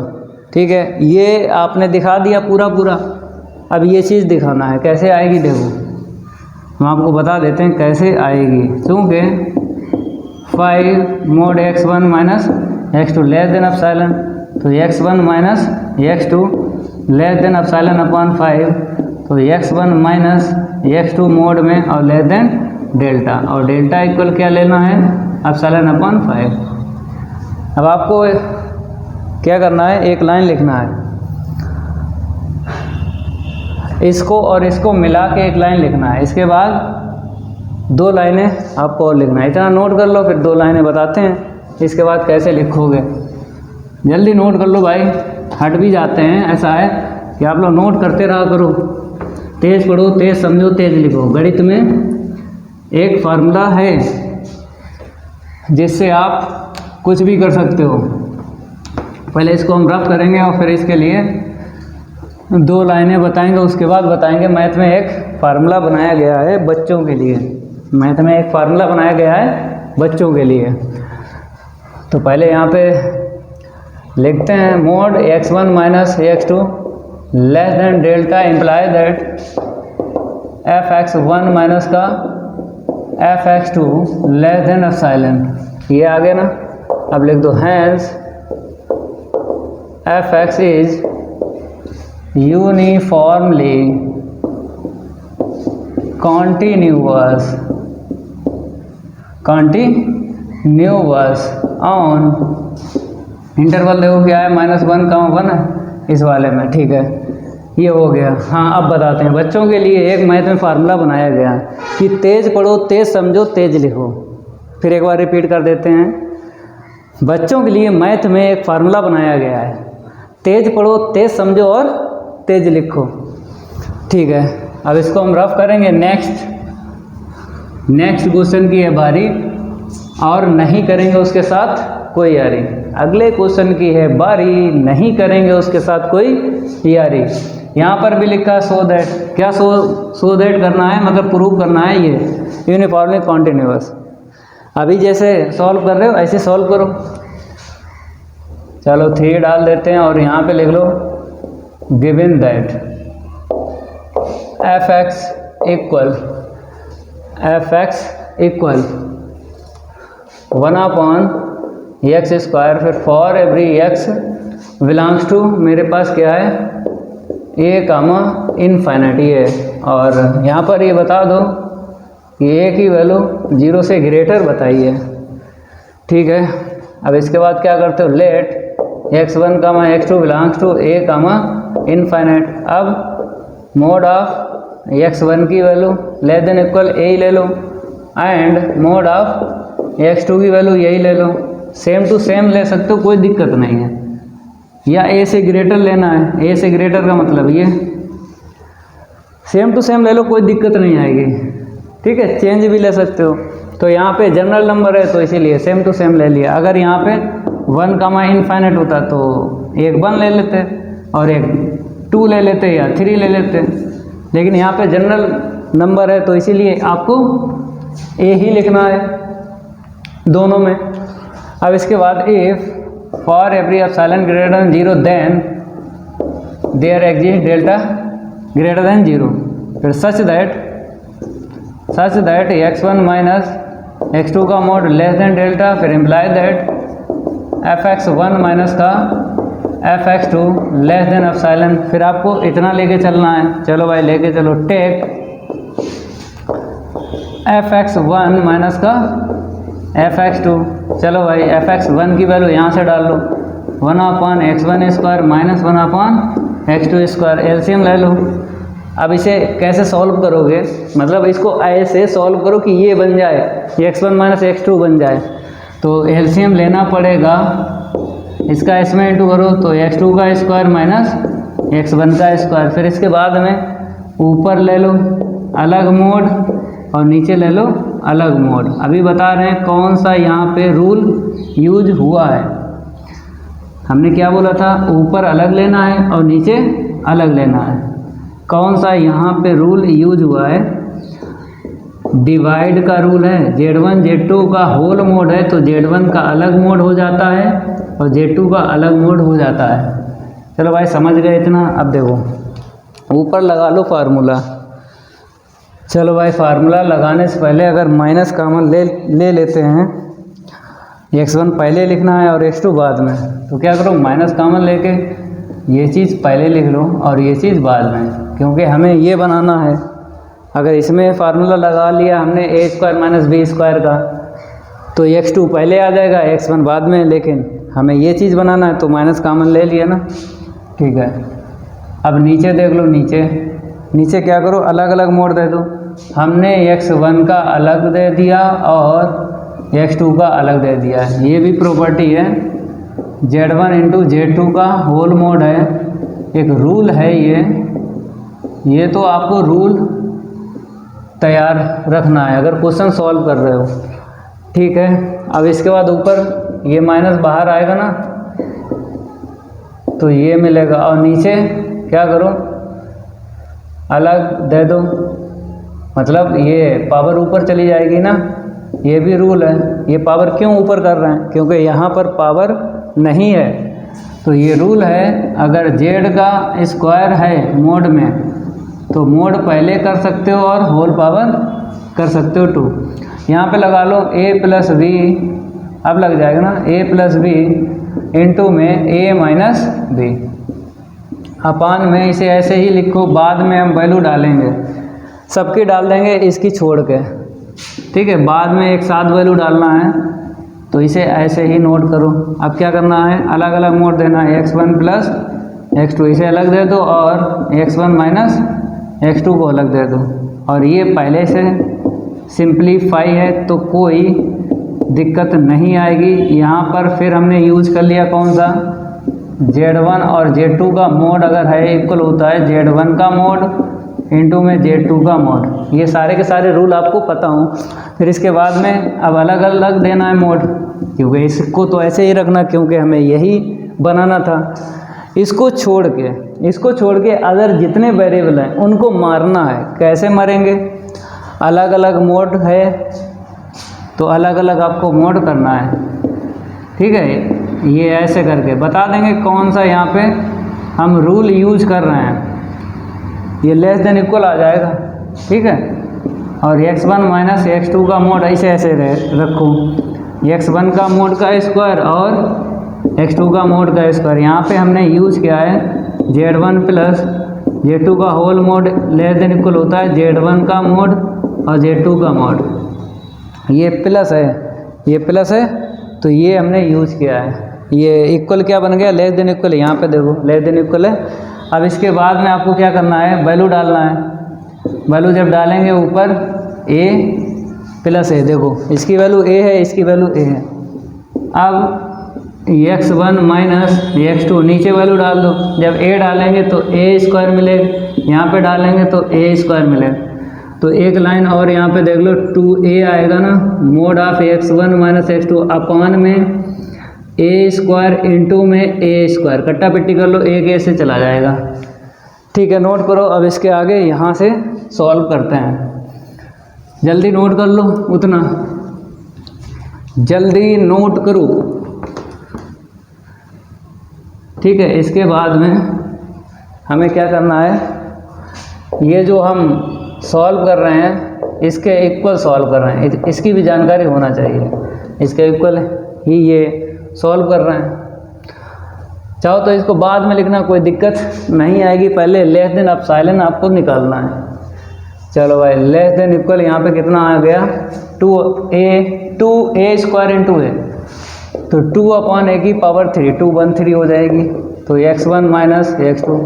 ठीक है। ये आपने दिखा दिया पूरा पूरा। अब ये चीज़ दिखाना है कैसे आएगी, देखो हम आपको बता देते हैं कैसे आएगी। क्योंकि 5 mode x1 minus x2 less than epsilon, तो x1 minus x2 less than epsilon upon 5, तो x1 माइनस x2 मोड में और लेस देन डेल्टा, और डेल्टा इक्वल क्या लेना है, एप्सिलॉन अपॉन 5। अब आपको क्या करना है, एक लाइन लिखना है, इसको और इसको मिला के एक लाइन लिखना है। इसके बाद 2 लाइनें आपको और लिखना है। इतना नोट कर लो, फिर 2 लाइनें बताते हैं इसके बाद कैसे लिखोगे। जल्दी नोट कर लो भाई, हट भी जाते हैं। ऐसा है कि आप लोग नोट करते रहा करो, तेज़ पढ़ो, तेज़ समझो, तेज़ लिखो। गणित में एक फार्मूला है, जिससे आप कुछ भी कर सकते हो। पहले इसको हम रफ करेंगे और फिर इसके लिए 2 लाइनें बताएंगे, उसके बाद बताएंगे मैथ में एक फार्मूला बनाया गया है बच्चों के लिए। मैथ में एक फार्मूला बनाया गया है बच्चों के लिए। तो पहले यहाँ पे लिखते हैं mode x1 minus x2 less than delta imply that fx1 minus का fx2 लेस देन एप्सिलॉन। ये आ गया ना। अब लिख दो hence fx is uniformly continuous on interval देखो क्या है -1, 1 है इस वाले में। ठीक है, ये हो गया। हाँ, अब बताते हैं बच्चों के लिए एक मैथ में फार्मूला बनाया गया है कि तेज पढ़ो, तेज समझो, तेज लिखो। फिर एक बार रिपीट कर देते हैं। बच्चों के लिए मैथ में एक फार्मूला बनाया गया है, तेज पढ़ो, तेज समझो और तेज लिखो। ठीक है, अब इसको हम रफ करेंगे। नेक्स्ट क्वेश्चन की है बारी, और नहीं करेंगे उसके साथ कोई यारी। अगले क्वेश्चन की है बारी, नहीं करेंगे उसके साथ कोई यारी। यहाँ पर भी लिखा है सो दैट। क्या सो दैट करना है, मतलब प्रूव करना है ये यूनिफॉर्मली कॉन्टिन्यूअस। अभी जैसे सॉल्व कर रहे हो ऐसे सॉल्व करो। चलो 3 डाल देते हैं और यहाँ पे लिख लो given that fx equal 1/x²। फिर for every x belongs to, मेरे पास क्या है a, इनफाइनाइट ये। और यहाँ पर ये बता दो कि a की वैल्यू 0 से ग्रेटर बताइए। ठीक है, अब इसके बाद क्या करते हो, let x1, x2 belongs to a, infinite. अब मोड ऑफ x1 की value less than equal a ही ले लो, एंड मोड ऑफ x2 की वैल्यू यही ले लो। सेम टू सेम ले सकते हो, कोई दिक्कत नहीं है। या a से ग्रेटर लेना है, a से ग्रेटर का मतलब ये सेम टू सेम ले लो, कोई दिक्कत नहीं आएगी। ठीक है, चेंज भी ले सकते हो। तो यहाँ पे जनरल नंबर है तो इसीलिए सेम टू सेम ले लिया। अगर यहाँ पे 1, इनफाइनाइट होता तो एक 1 ले लेते और एक 2 ले लेते या 3 ले लेते, लेकिन यहाँ पे जनरल नंबर है तो इसीलिए आपको a ही लिखना है दोनों में। अब इसके बाद if for every epsilon greater than 0 then there exist delta greater than 0। फिर such that x1 minus x2 का मोड लेस देन डेल्टा। फिर इम्प्लाई दैट fx1 माइनस का fx2 लेस देन एप्सिलॉन। फिर आपको इतना लेके चलना है। चलो भाई लेके चलो। टेक fx1 माइनस का fx2। चलो भाई fx1 की वैल्यू यहाँ से डाल लो 1/x1² माइनस 1/x2²। एलसीएम ले लो। अब इसे कैसे सॉल्व करोगे, मतलब इसको ऐसे सॉल्व करो कि ये बन जाए, x1 माइनस x2 बन जाए। तो एलसीएम लेना पड़ेगा, इसका इसमें इंटू करो तो x2 का स्क्वायर माइनस x1 का स्क्वायर। फिर इसके बाद में ऊपर ले लो अलग मोड और नीचे ले लो अलग मोड। अभी बता रहे हैं कौन सा यहाँ पे रूल यूज हुआ है। हमने क्या बोला था, ऊपर अलग लेना है और नीचे अलग लेना है। कौन सा यहाँ पे रूल यूज हुआ है, डिवाइड का रूल है। Z1 Z2 का होल मोड है तो Z1 का अलग मोड हो जाता है और Z2 का अलग मोड हो जाता है। चलो भाई समझ गए इतना। अब देखो ऊपर लगा लो फार्मूला। चलो भाई फार्मूला लगाने से पहले अगर माइनस कॉमन ले लेते हैं, x1 पहले लिखना है और x2 बाद में, तो क्या करो माइनस कॉमन लेके ये चीज़ पहले लिख लो और ये चीज़ बाद में, क्योंकि हमें ये बनाना है। अगर इसमें फार्मूला लगा लिया हमने a² माइनस b² का तो x2 पहले आ जाएगा, x1 बाद में, लेकिन हमें ये चीज़ बनाना है तो माइनस कॉमन ले लिया ना। ठीक है, अब नीचे देख लो। नीचे क्या करो, अलग अलग मोड दे दो। हमने x1 का अलग दे दिया और x2 का अलग दे दिया। ये भी प्रॉपर्टी है, Z1 इंटू Z2 का होल मोड है। एक रूल है ये तो आपको रूल तैयार रखना है अगर क्वेश्चन सॉल्व कर रहे हो। ठीक है, अब इसके बाद ऊपर ये माइनस बाहर आएगा ना, तो ये मिलेगा, और नीचे क्या करो, अलग दे दो, मतलब ये पावर ऊपर चली जाएगी ना। ये भी रूल है। ये पावर क्यों ऊपर कर रहे हैं, क्योंकि यहाँ पर पावर नहीं है। तो ये रूल है, अगर जेड का स्क्वायर है मोड में, तो मोड पहले कर सकते हो और होल पावर कर सकते हो 2। यहाँ पे लगा लो a प्लस बी, अब लग जाएगा ना, a प्लस बी इंटू में a माइनस बी अपान में। इसे ऐसे ही लिखो, बाद में हम वैल्यू डालेंगे, सबकी डाल देंगे इसकी छोड़ के, ठीक है। बाद में एक साथ वैल्यू डालना है, तो इसे ऐसे ही नोट करो। अब क्या करना है, अलग अलग मोड देना है, x1 प्लस x2 इसे अलग दे दो, और x1 माइनस x2 को अलग दे दो। और ये पहले से सिंप्लीफाई है, तो कोई दिक्कत नहीं आएगी। यहाँ पर फिर हमने यूज कर लिया कौन सा, Z1 और Z2 का मोड अगर है इक्वल होता है Z1 का मोड इंटू में Z2 का मोड। ये सारे के सारे रूल आपको पता हो। फिर इसके बाद में अब अलग अलग देना है मोड, क्योंकि इसको तो ऐसे ही रखना, क्योंकि हमें यही बनाना था। इसको छोड़ के अदर जितने वेरिएबल हैं उनको मारना है। कैसे मारेंगे, अलग अलग मोड है तो अलग अलग आपको मोड करना है, ठीक है। ये ऐसे करके बता देंगे कौन सा यहाँ पे हम रूल यूज कर रहे हैं। ये लेस देन इक्वल आ जाएगा, ठीक है। और x1 माइनस x2 का मोड ऐसे रखो, x1 का मोड का स्क्वायर और x2 का मोड का स्क्वायर। यहाँ पे हमने यूज किया है Z1 प्लस Z2 का whole mod less than equal होता है Z1 का मोड और Z2 का मोड। ये प्लस है, तो ये हमने यूज किया है। ये इक्वल क्या बन गया, लेस देन इक्वल। यहाँ पे देखो लेस देन इक्वल है। अब इसके बाद में आपको क्या करना है, वैल्यू डालना है। वैल्यू जब डालेंगे ऊपर a प्लस a, देखो इसकी वैल्यू a है, इसकी वैल्यू a है। अब x1 माइनस x2 नीचे वैल्यू डाल दो। जब a डालेंगे तो a स्क्वायर मिलेगा, यहाँ पे डालेंगे तो a स्क्वायर मिलेगा। तो एक लाइन और यहाँ पे देख लो 2a आएगा ना, mode of x1 minus x2 अपान में a स्क्वायर इंटू में a स्क्वायर। कट्टा पिट्टी कर लो, एक a से चला जाएगा, ठीक है। नोट करो। अब इसके आगे यहाँ से सॉल्व करते हैं, जल्दी नोट कर लो, उतना जल्दी नोट करो, ठीक है। इसके बाद में हमें क्या करना है, ये जो हम सॉल्व कर रहे हैं इसके इक्वल सॉल्व कर रहे हैं, इसकी भी जानकारी होना चाहिए। इसके इक्वल ही ये सॉल्व कर रहे हैं। चाहो तो इसको बाद में लिखना, कोई दिक्कत नहीं आएगी। पहले लेस देन एप्सिलॉन आपको निकालना है। चलो भाई, लेस देन इक्वल यहाँ पे कितना आ गया, 2a स्क्वायर इंटू a, तो 2 अपॉन a की पावर 3, 213 हो जाएगी। तो x1 माइनस x2।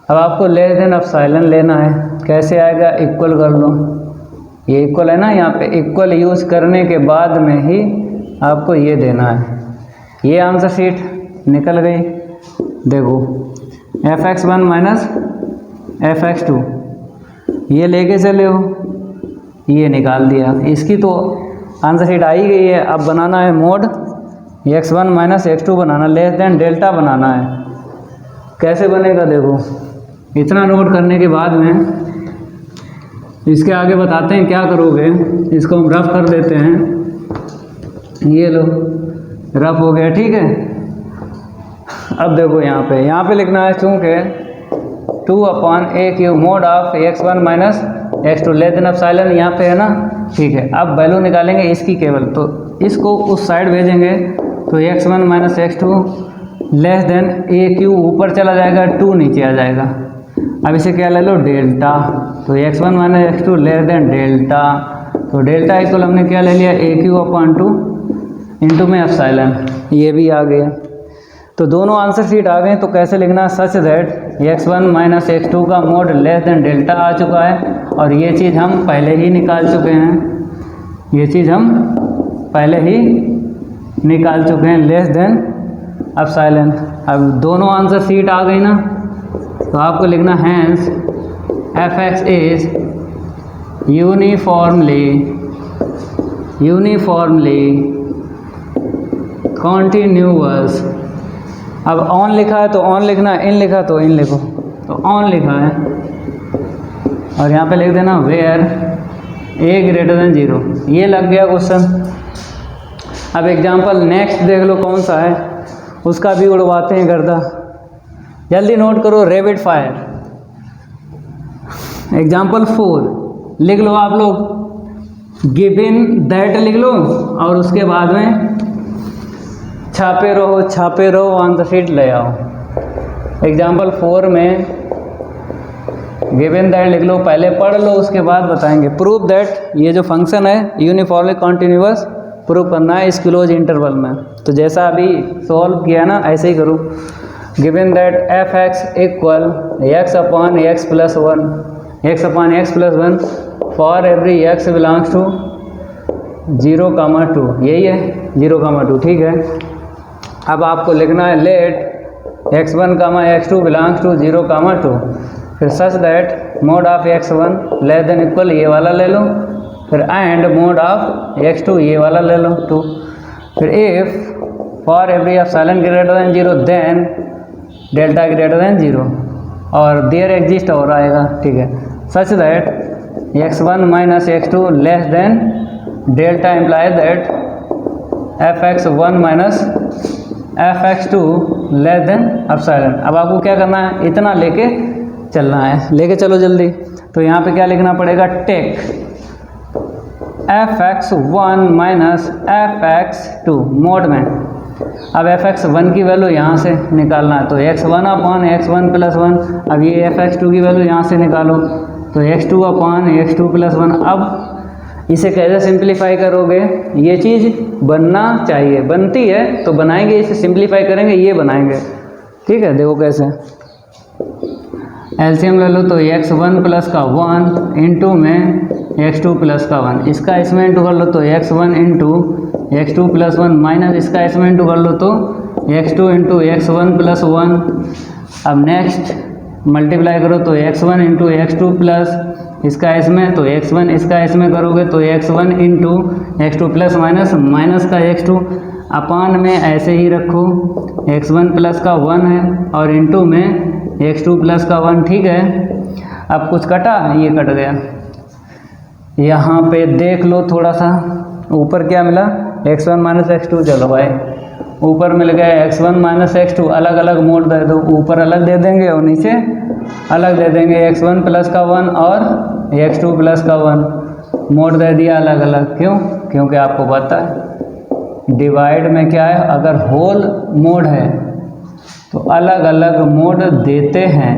अब आपको लेस देन एप्सिलॉन लेना है। कैसे आएगा, इक्वल कर लो। ये इक्वल है ना, यहाँ पे इक्वल यूज़ करने के बाद में ही आपको ये देना है। ये आंसर शीट निकल गई। देखो fx1 माइनस fx2 ये लेके चले हो, ये निकाल दिया। इसकी तो आंसर शीट आ ही गई है। अब बनाना है मोड x1 माइनस x2 बनाना, लेस देन डेल्टा बनाना है। कैसे बनेगा, देखो इतना नोट करने के बाद में इसके आगे बताते हैं क्या करोगे। इसको हम रफ कर देते हैं, ये लो रफ हो गया, ठीक है। अब देखो यहाँ पे लिखना है, चूँकि 2 upon a cube mode of x1 minus x2 less than epsilon यहाँ पे है ना, ठीक है। अब वैल्यू निकालेंगे इसकी केवल, तो इसको उस साइड भेजेंगे, तो x1 minus x2 less then a cube ऊपर चला जाएगा, 2 नीचे आ जाएगा। अब इसे क्या ले लो, डेल्टा। तो x1 minus x2 less than delta, तो डेल्टा इक्वल हमने क्या ले लिया, a क्यूब अपॉन 2 इंटू में एप्सिलॉन। ये भी आ गया। तो दोनों आंसर शीट आ गए। तो कैसे लिखना, such that x1 minus x2 का मोड लेस देन डेल्टा आ चुका है, और ये चीज़ हम पहले ही निकाल चुके हैं। ये चीज़ हम पहले ही निकाल चुके हैं, लेस देन एप्सिलॉन। अब दोनों आंसर शीट आ गई ना, तो आपको लिखना hence fx is uniformly uniformly continuous. अब ऑन लिखा है तो ऑन लिखना, इन लिखा तो इन लिखो। तो ऑन लिखा है और यहाँ पे लिख देना वेयर ए ग्रेटर देन 0। ये लग गया क्वेश्चन। अब एग्जाम्पल नेक्स्ट देख लो कौन सा है, उसका भी उड़वाते हैं गर्दा। जल्दी नोट करो, रैपिड फायर। एग्जाम्पल 4 लिख लो आप लोग, गिवन दैट लिख लो और उसके बाद में छापे रहो ऑन द शीट ले आओ। एग्जाम्पल 4 में गिवन दैट लिख लो, पहले पढ़ लो उसके बाद बताएंगे। प्रूव दैट, ये जो फंक्शन है यूनिफॉर्मली कॉन्टिन्यूअस प्रूव करना है इस क्लोज इंटरवल में। तो जैसा अभी सॉल्व किया ना ऐसे ही करो। Given that F x equal X upon X plus 1 for every x belongs to 0,2, यही है 0,2, ठीक है। अब आपको लिखना है late x1, x2 belongs to 0,2, फिर such that mod of x1 less than equal ये वाला ले लो, फिर एंड मोड ऑफ x2 ये वाला ले लो 2, फिर if for every epsilon greater than 0 then delta greater than 0 और देयर एग्जिस्ट और आएगा, ठीक है। Such that x1 minus x2 less than delta implies that fx1 minus fx2 less than epsilon. अब आपको क्या करना है, इतना लेके चलना है, लेके चलो जल्दी। तो यहाँ पे क्या लिखना पड़ेगा, take fx1 minus fx2 mode में। अब fx1 की वैल्यू यहाँ से निकालना है, तो x1 अपॉन x1 प्लस 1। अब ये fx2 की वैल्यू यहाँ से निकालो, तो x2 अपॉन x2 प्लस 1। अब इसे कैसे सिंप्लीफाई करोगे, ये चीज़ बनना चाहिए, बनती है तो बनाएंगे, इसे सिंप्लीफाई करेंगे, ये बनाएंगे, ठीक है। देखो कैसे, एलसीएम ले लो, तो x1 प्लस का 1 इंटू में x2 प्लस का 1, इसका इसमें इंटू कर लो तो x1 into x2 plus 1 minus इसका इसमें इंटू कर लो तो x2 इंटू x1 प्लस 1। अब नेक्स्ट मल्टीप्लाई करो तो x1 इंटू x2 प्लस इसका इसमें, तो x1 इसका इसमें करोगे तो x1 into x2 plus minus minus का x2 अपान में ऐसे ही रखो, x1 प्लस का 1 है और इंटू में x2 प्लस का 1, ठीक है। अब कुछ कटा, ये कट गया। यहाँ पे देख लो थोड़ा सा, ऊपर क्या मिला, x1 माइनस x2। चलो भाई, ऊपर मिल गया x1 माइनस x2, अलग अलग मोड दे दो, ऊपर अलग दे देंगे और नीचे अलग दे देंगे। x1 प्लस का 1 और x2 प्लस का 1 मोड दे दिया अलग अलग। क्यों? क्योंकि आपको पता है डिवाइड में क्या है, अगर होल मोड है तो अलग अलग मोड देते हैं,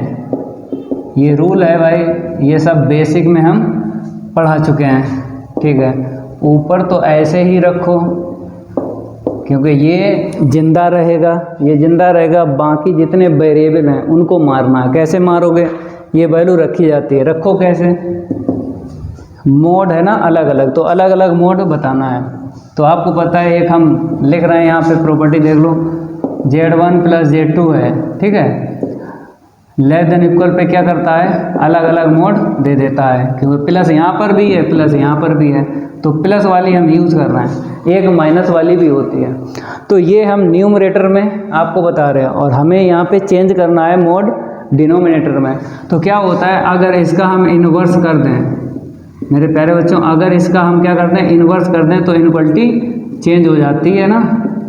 ये रूल है भाई, ये सब बेसिक में हम पढ़ा चुके हैं, ठीक है। ऊपर तो ऐसे ही रखो क्योंकि ये जिंदा रहेगा, ये जिंदा रहेगा, बाकी जितने वेरिएबल हैं उनको मारना है। कैसे मारोगे, ये वैल्यू रखी जाती है, रखो कैसे, मोड है ना अलग अलग, तो अलग अलग मोड बताना है। तो आपको पता है, एक हम लिख रहे हैं यहाँ पे प्रॉपर्टी देख लो, Z1 प्लस Z2 है, ठीक है। लेस देन इक्वल पे क्या करता है, अलग अलग मोड दे देता है, क्योंकि प्लस यहाँ पर भी है प्लस यहाँ पर भी है, तो प्लस वाली हम यूज़ कर रहे हैं, एक माइनस वाली भी होती है। तो ये हम न्यूमरेटर में आपको बता रहे हैं और हमें यहाँ पे चेंज करना है मोड डिनोमिनेटर में। तो क्या होता है, अगर इसका हम इन्वर्स कर दें, मेरे प्यारे बच्चों, अगर इसका हम क्या करते हैं, इन्वर्स कर दें तो इनक्वलिटी चेंज हो जाती है ना,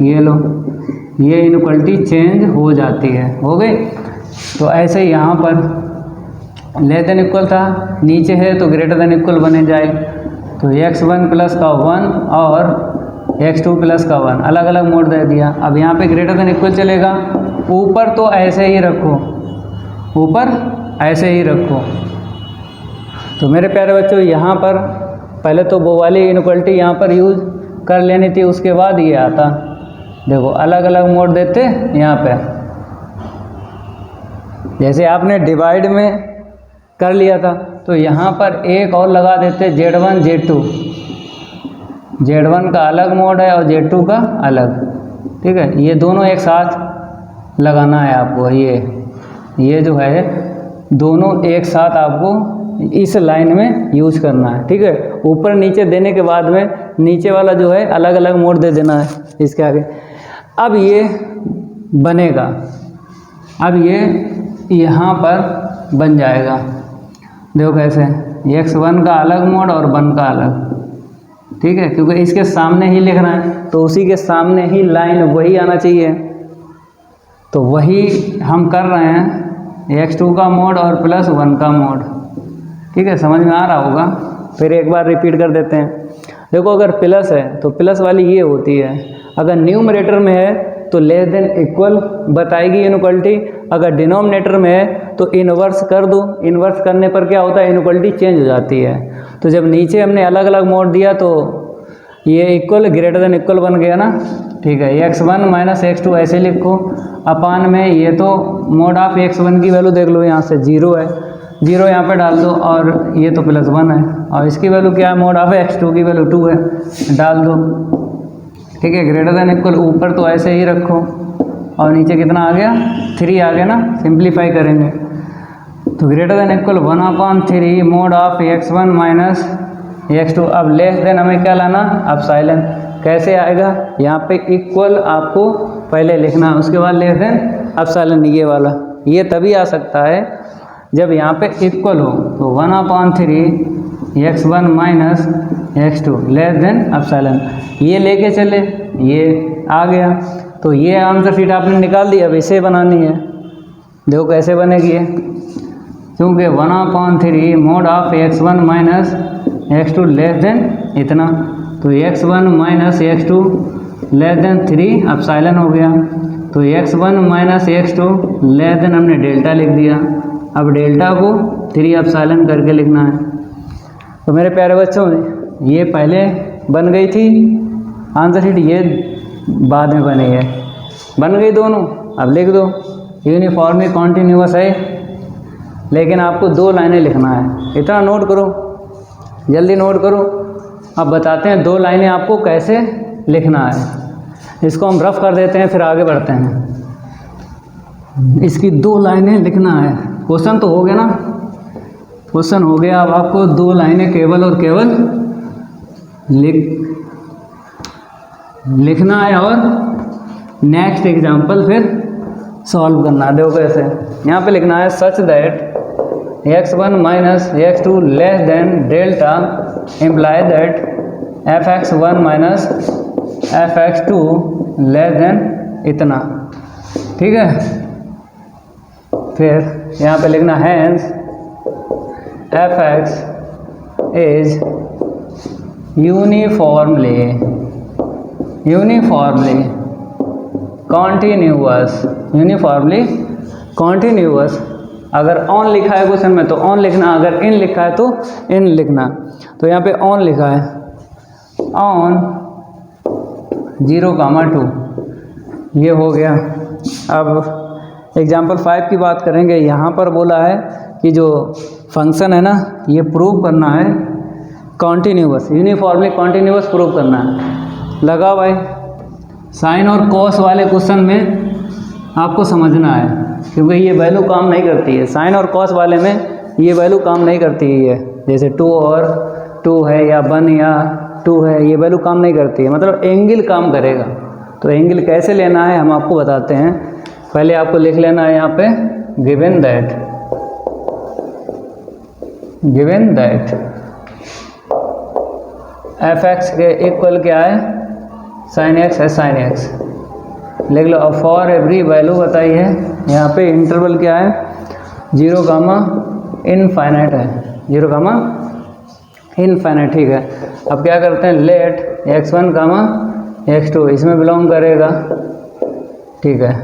ये लो, ये इनक्वलिटी चेंज हो जाती है, हो गई। तो ऐसे ही यहाँ पर लेस देन इक्वल था, नीचे है तो ग्रेटर देन इक्वल बने जाए, तो x1 प्लस का 1 और x2 प्लस का 1 अलग अलग मोड दे दिया। अब यहाँ पे ग्रेटर देन इक्वल चलेगा, ऊपर तो ऐसे ही रखो, ऊपर ऐसे ही रखो। तो मेरे प्यारे बच्चों, यहाँ पर पहले तो वो वाली इनक्वलिटी यहाँ पर यूज़ कर लेनी थी, उसके बाद ये आता, देखो अलग अलग मोड देते यहाँ पे। जैसे आपने डिवाइड में कर लिया था तो यहाँ पर एक और लगा देते Z1 Z2, Z1 का अलग मोड है और Z2 का अलग, ठीक है। ये दोनों एक साथ लगाना है आपको, ये जो है दोनों एक साथ आपको इस लाइन में यूज करना है, ठीक है। ऊपर नीचे देने के बाद में नीचे वाला जो है अलग अलग मोड दे देना है इसके आगे। अब ये बनेगा, अब ये यहाँ पर बन जाएगा। देखो कैसे, x1 का अलग मोड और 1 का अलग, ठीक है, क्योंकि इसके सामने ही लिख रहे हैं तो उसी के सामने ही लाइन वही आना चाहिए। तो वही हम कर रहे हैं, x2 का मोड और +1 का मोड। ठीक है, समझ में आ रहा होगा। फिर एक बार रिपीट कर देते हैं। देखो अगर प्लस है तो प्लस वाली ये होती है, अगर न्यूमरेटर में है तो लेस देन इक्वल बताएगी इनइक्वलिटी, अगर डिनोमिनेटर में है तो इन्वर्स कर दो। इन्वर्स करने पर क्या होता है, इनइक्वलिटी चेंज हो जाती है। तो जब नीचे हमने अलग अलग मोड दिया तो ये इक्वल ग्रेटर देन इक्वल बन गया ना। ठीक है, x1 माइनस x2 ऐसे लिखो, अपान में ये तो मोड ऑफ x1 की वैल्यू देख लो, यहाँ से 0 है, 0 यहाँ पे डाल दो, और ये तो +1 है, और इसकी वैल्यू क्या है, मोड ऑफ x2 की वैल्यू 2 है, डाल दो। ठीक है, ग्रेटर देन इक्वल ऊपर तो ऐसे ही रखो, और नीचे कितना आ गया, 3 आ गया ना। सिंप्लीफाई करेंगे तो greater than equal 1/3 mode of x1 minus x2। अब लेस देन हमें क्या लाना, एप्सिलॉन। कैसे आएगा, यहाँ पे इक्वल आपको पहले लिखना, उसके बाद लेस देन एप्सिलॉन। ये वाला ये तभी आ सकता है जब यहाँ पे इक्वल हो, तो 1/3 x1 minus x2 less than epsilon. ये लेके चले, ये आ गया, तो ये आंसर शीट आपने निकाल दी। अब इसे बनानी है, देखो कैसे बनेगी ये, क्योंकि 1/3 mode of x1 minus x2 less than इतना, तो x1 minus x2 less then 3 epsilon हो गया। तो x1 minus x2 less then हमने डेल्टा लिख दिया। अब डेल्टा को 3 एप्सिलॉन करके लिखना है। तो मेरे प्यारे बच्चों, ये पहले बन गई थी आंसर शीट, ये बाद में बनी है, बन गई दोनों। अब लिख दो, यूनिफॉर्मली कॉन्टिन्यूअस है, लेकिन आपको 2 लाइनें लिखना है। इतना नोट करो, जल्दी नोट करो। अब बताते हैं 2 लाइनें आपको कैसे लिखना है। इसको हम रफ कर देते हैं, फिर आगे बढ़ते हैं। इसकी 2 लाइनें लिखना है। क्वेश्चन तो हो गया ना, क्वेश्चन हो गया। अब आपको 2 लाइनें केवल और केवल लिखना है, और नेक्स्ट एग्जाम्पल फिर सॉल्व करना है। देखो कैसे, यहाँ पे लिखना है such that x1 minus x2 less than delta imply that fx1 minus fx2 less than इतना। ठीक है, फिर यहाँ पे लिखना hence fx is uniformly continuous. अगर ऑन लिखा है क्वेश्चन में तो ऑन लिखना, अगर इन लिखा है तो इन लिखना। तो यहाँ पे ऑन लिखा है, ऑन 0,2, ये हो गया। अब एग्जाम्पल 5 की बात करेंगे। यहाँ पर बोला है कि जो फंक्शन है ना, ये प्रूव करना है कॉन्टिन्यूअस, यूनिफॉर्मली कॉन्टिन्यूअस प्रूव करना है। लगाओ भाई, साइन और कॉस वाले क्वेश्चन में आपको समझना है, क्योंकि ये वैल्यू काम नहीं करती है। साइन और कॉस वाले में ये वैल्यू काम नहीं करती है, जैसे 2 और 2 है, या 1 या 2 है, ये वैल्यू काम नहीं करती है, मतलब एंगल काम करेगा। तो एंगल कैसे लेना है हम आपको बताते हैं। पहले आपको लिख लेना है यहाँ पे, गिवन दैट fx के इक्वल क्या है, साइन x है, साइन x लिख लो। अब फॉर एवरी वैल्यू बताई है, यहाँ पे इंटरवल क्या है, 0, इनफाइनाइट है, 0, इनफाइनाइट। ठीक है, अब क्या करते हैं, लेट x1, x2 इसमें बिलोंग करेगा। ठीक है,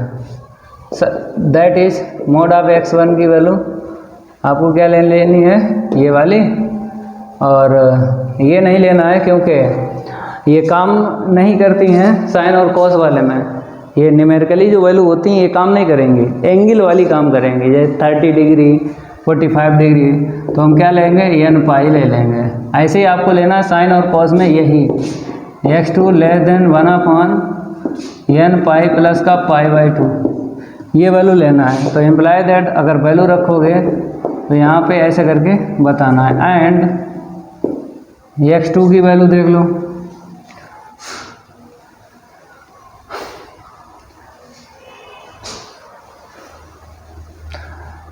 that is mod of x1 की वैल्यू आपको क्या लेनी है, ये वाली, और ये नहीं लेना है क्योंकि ये काम नहीं करती हैं साइन और कॉस वाले में। ये न्यूमेरिकली जो वैल्यू होती हैं ये काम नहीं करेंगी, एंगल वाली काम करेंगी, जैसे 30 डिग्री 45 डिग्री। तो हम क्या लेंगे, n पाई ले लेंगे। ऐसे ही आपको लेना है साइन और कॉस में, यही x2 less then 1/n pi plus का π/2, ये वैल्यू लेना है। तो इम्प्लाई दैट अगर वैल्यू रखोगे तो यहाँ पे ऐसे करके बताना है। एंड x2 की वैल्यू देख लो,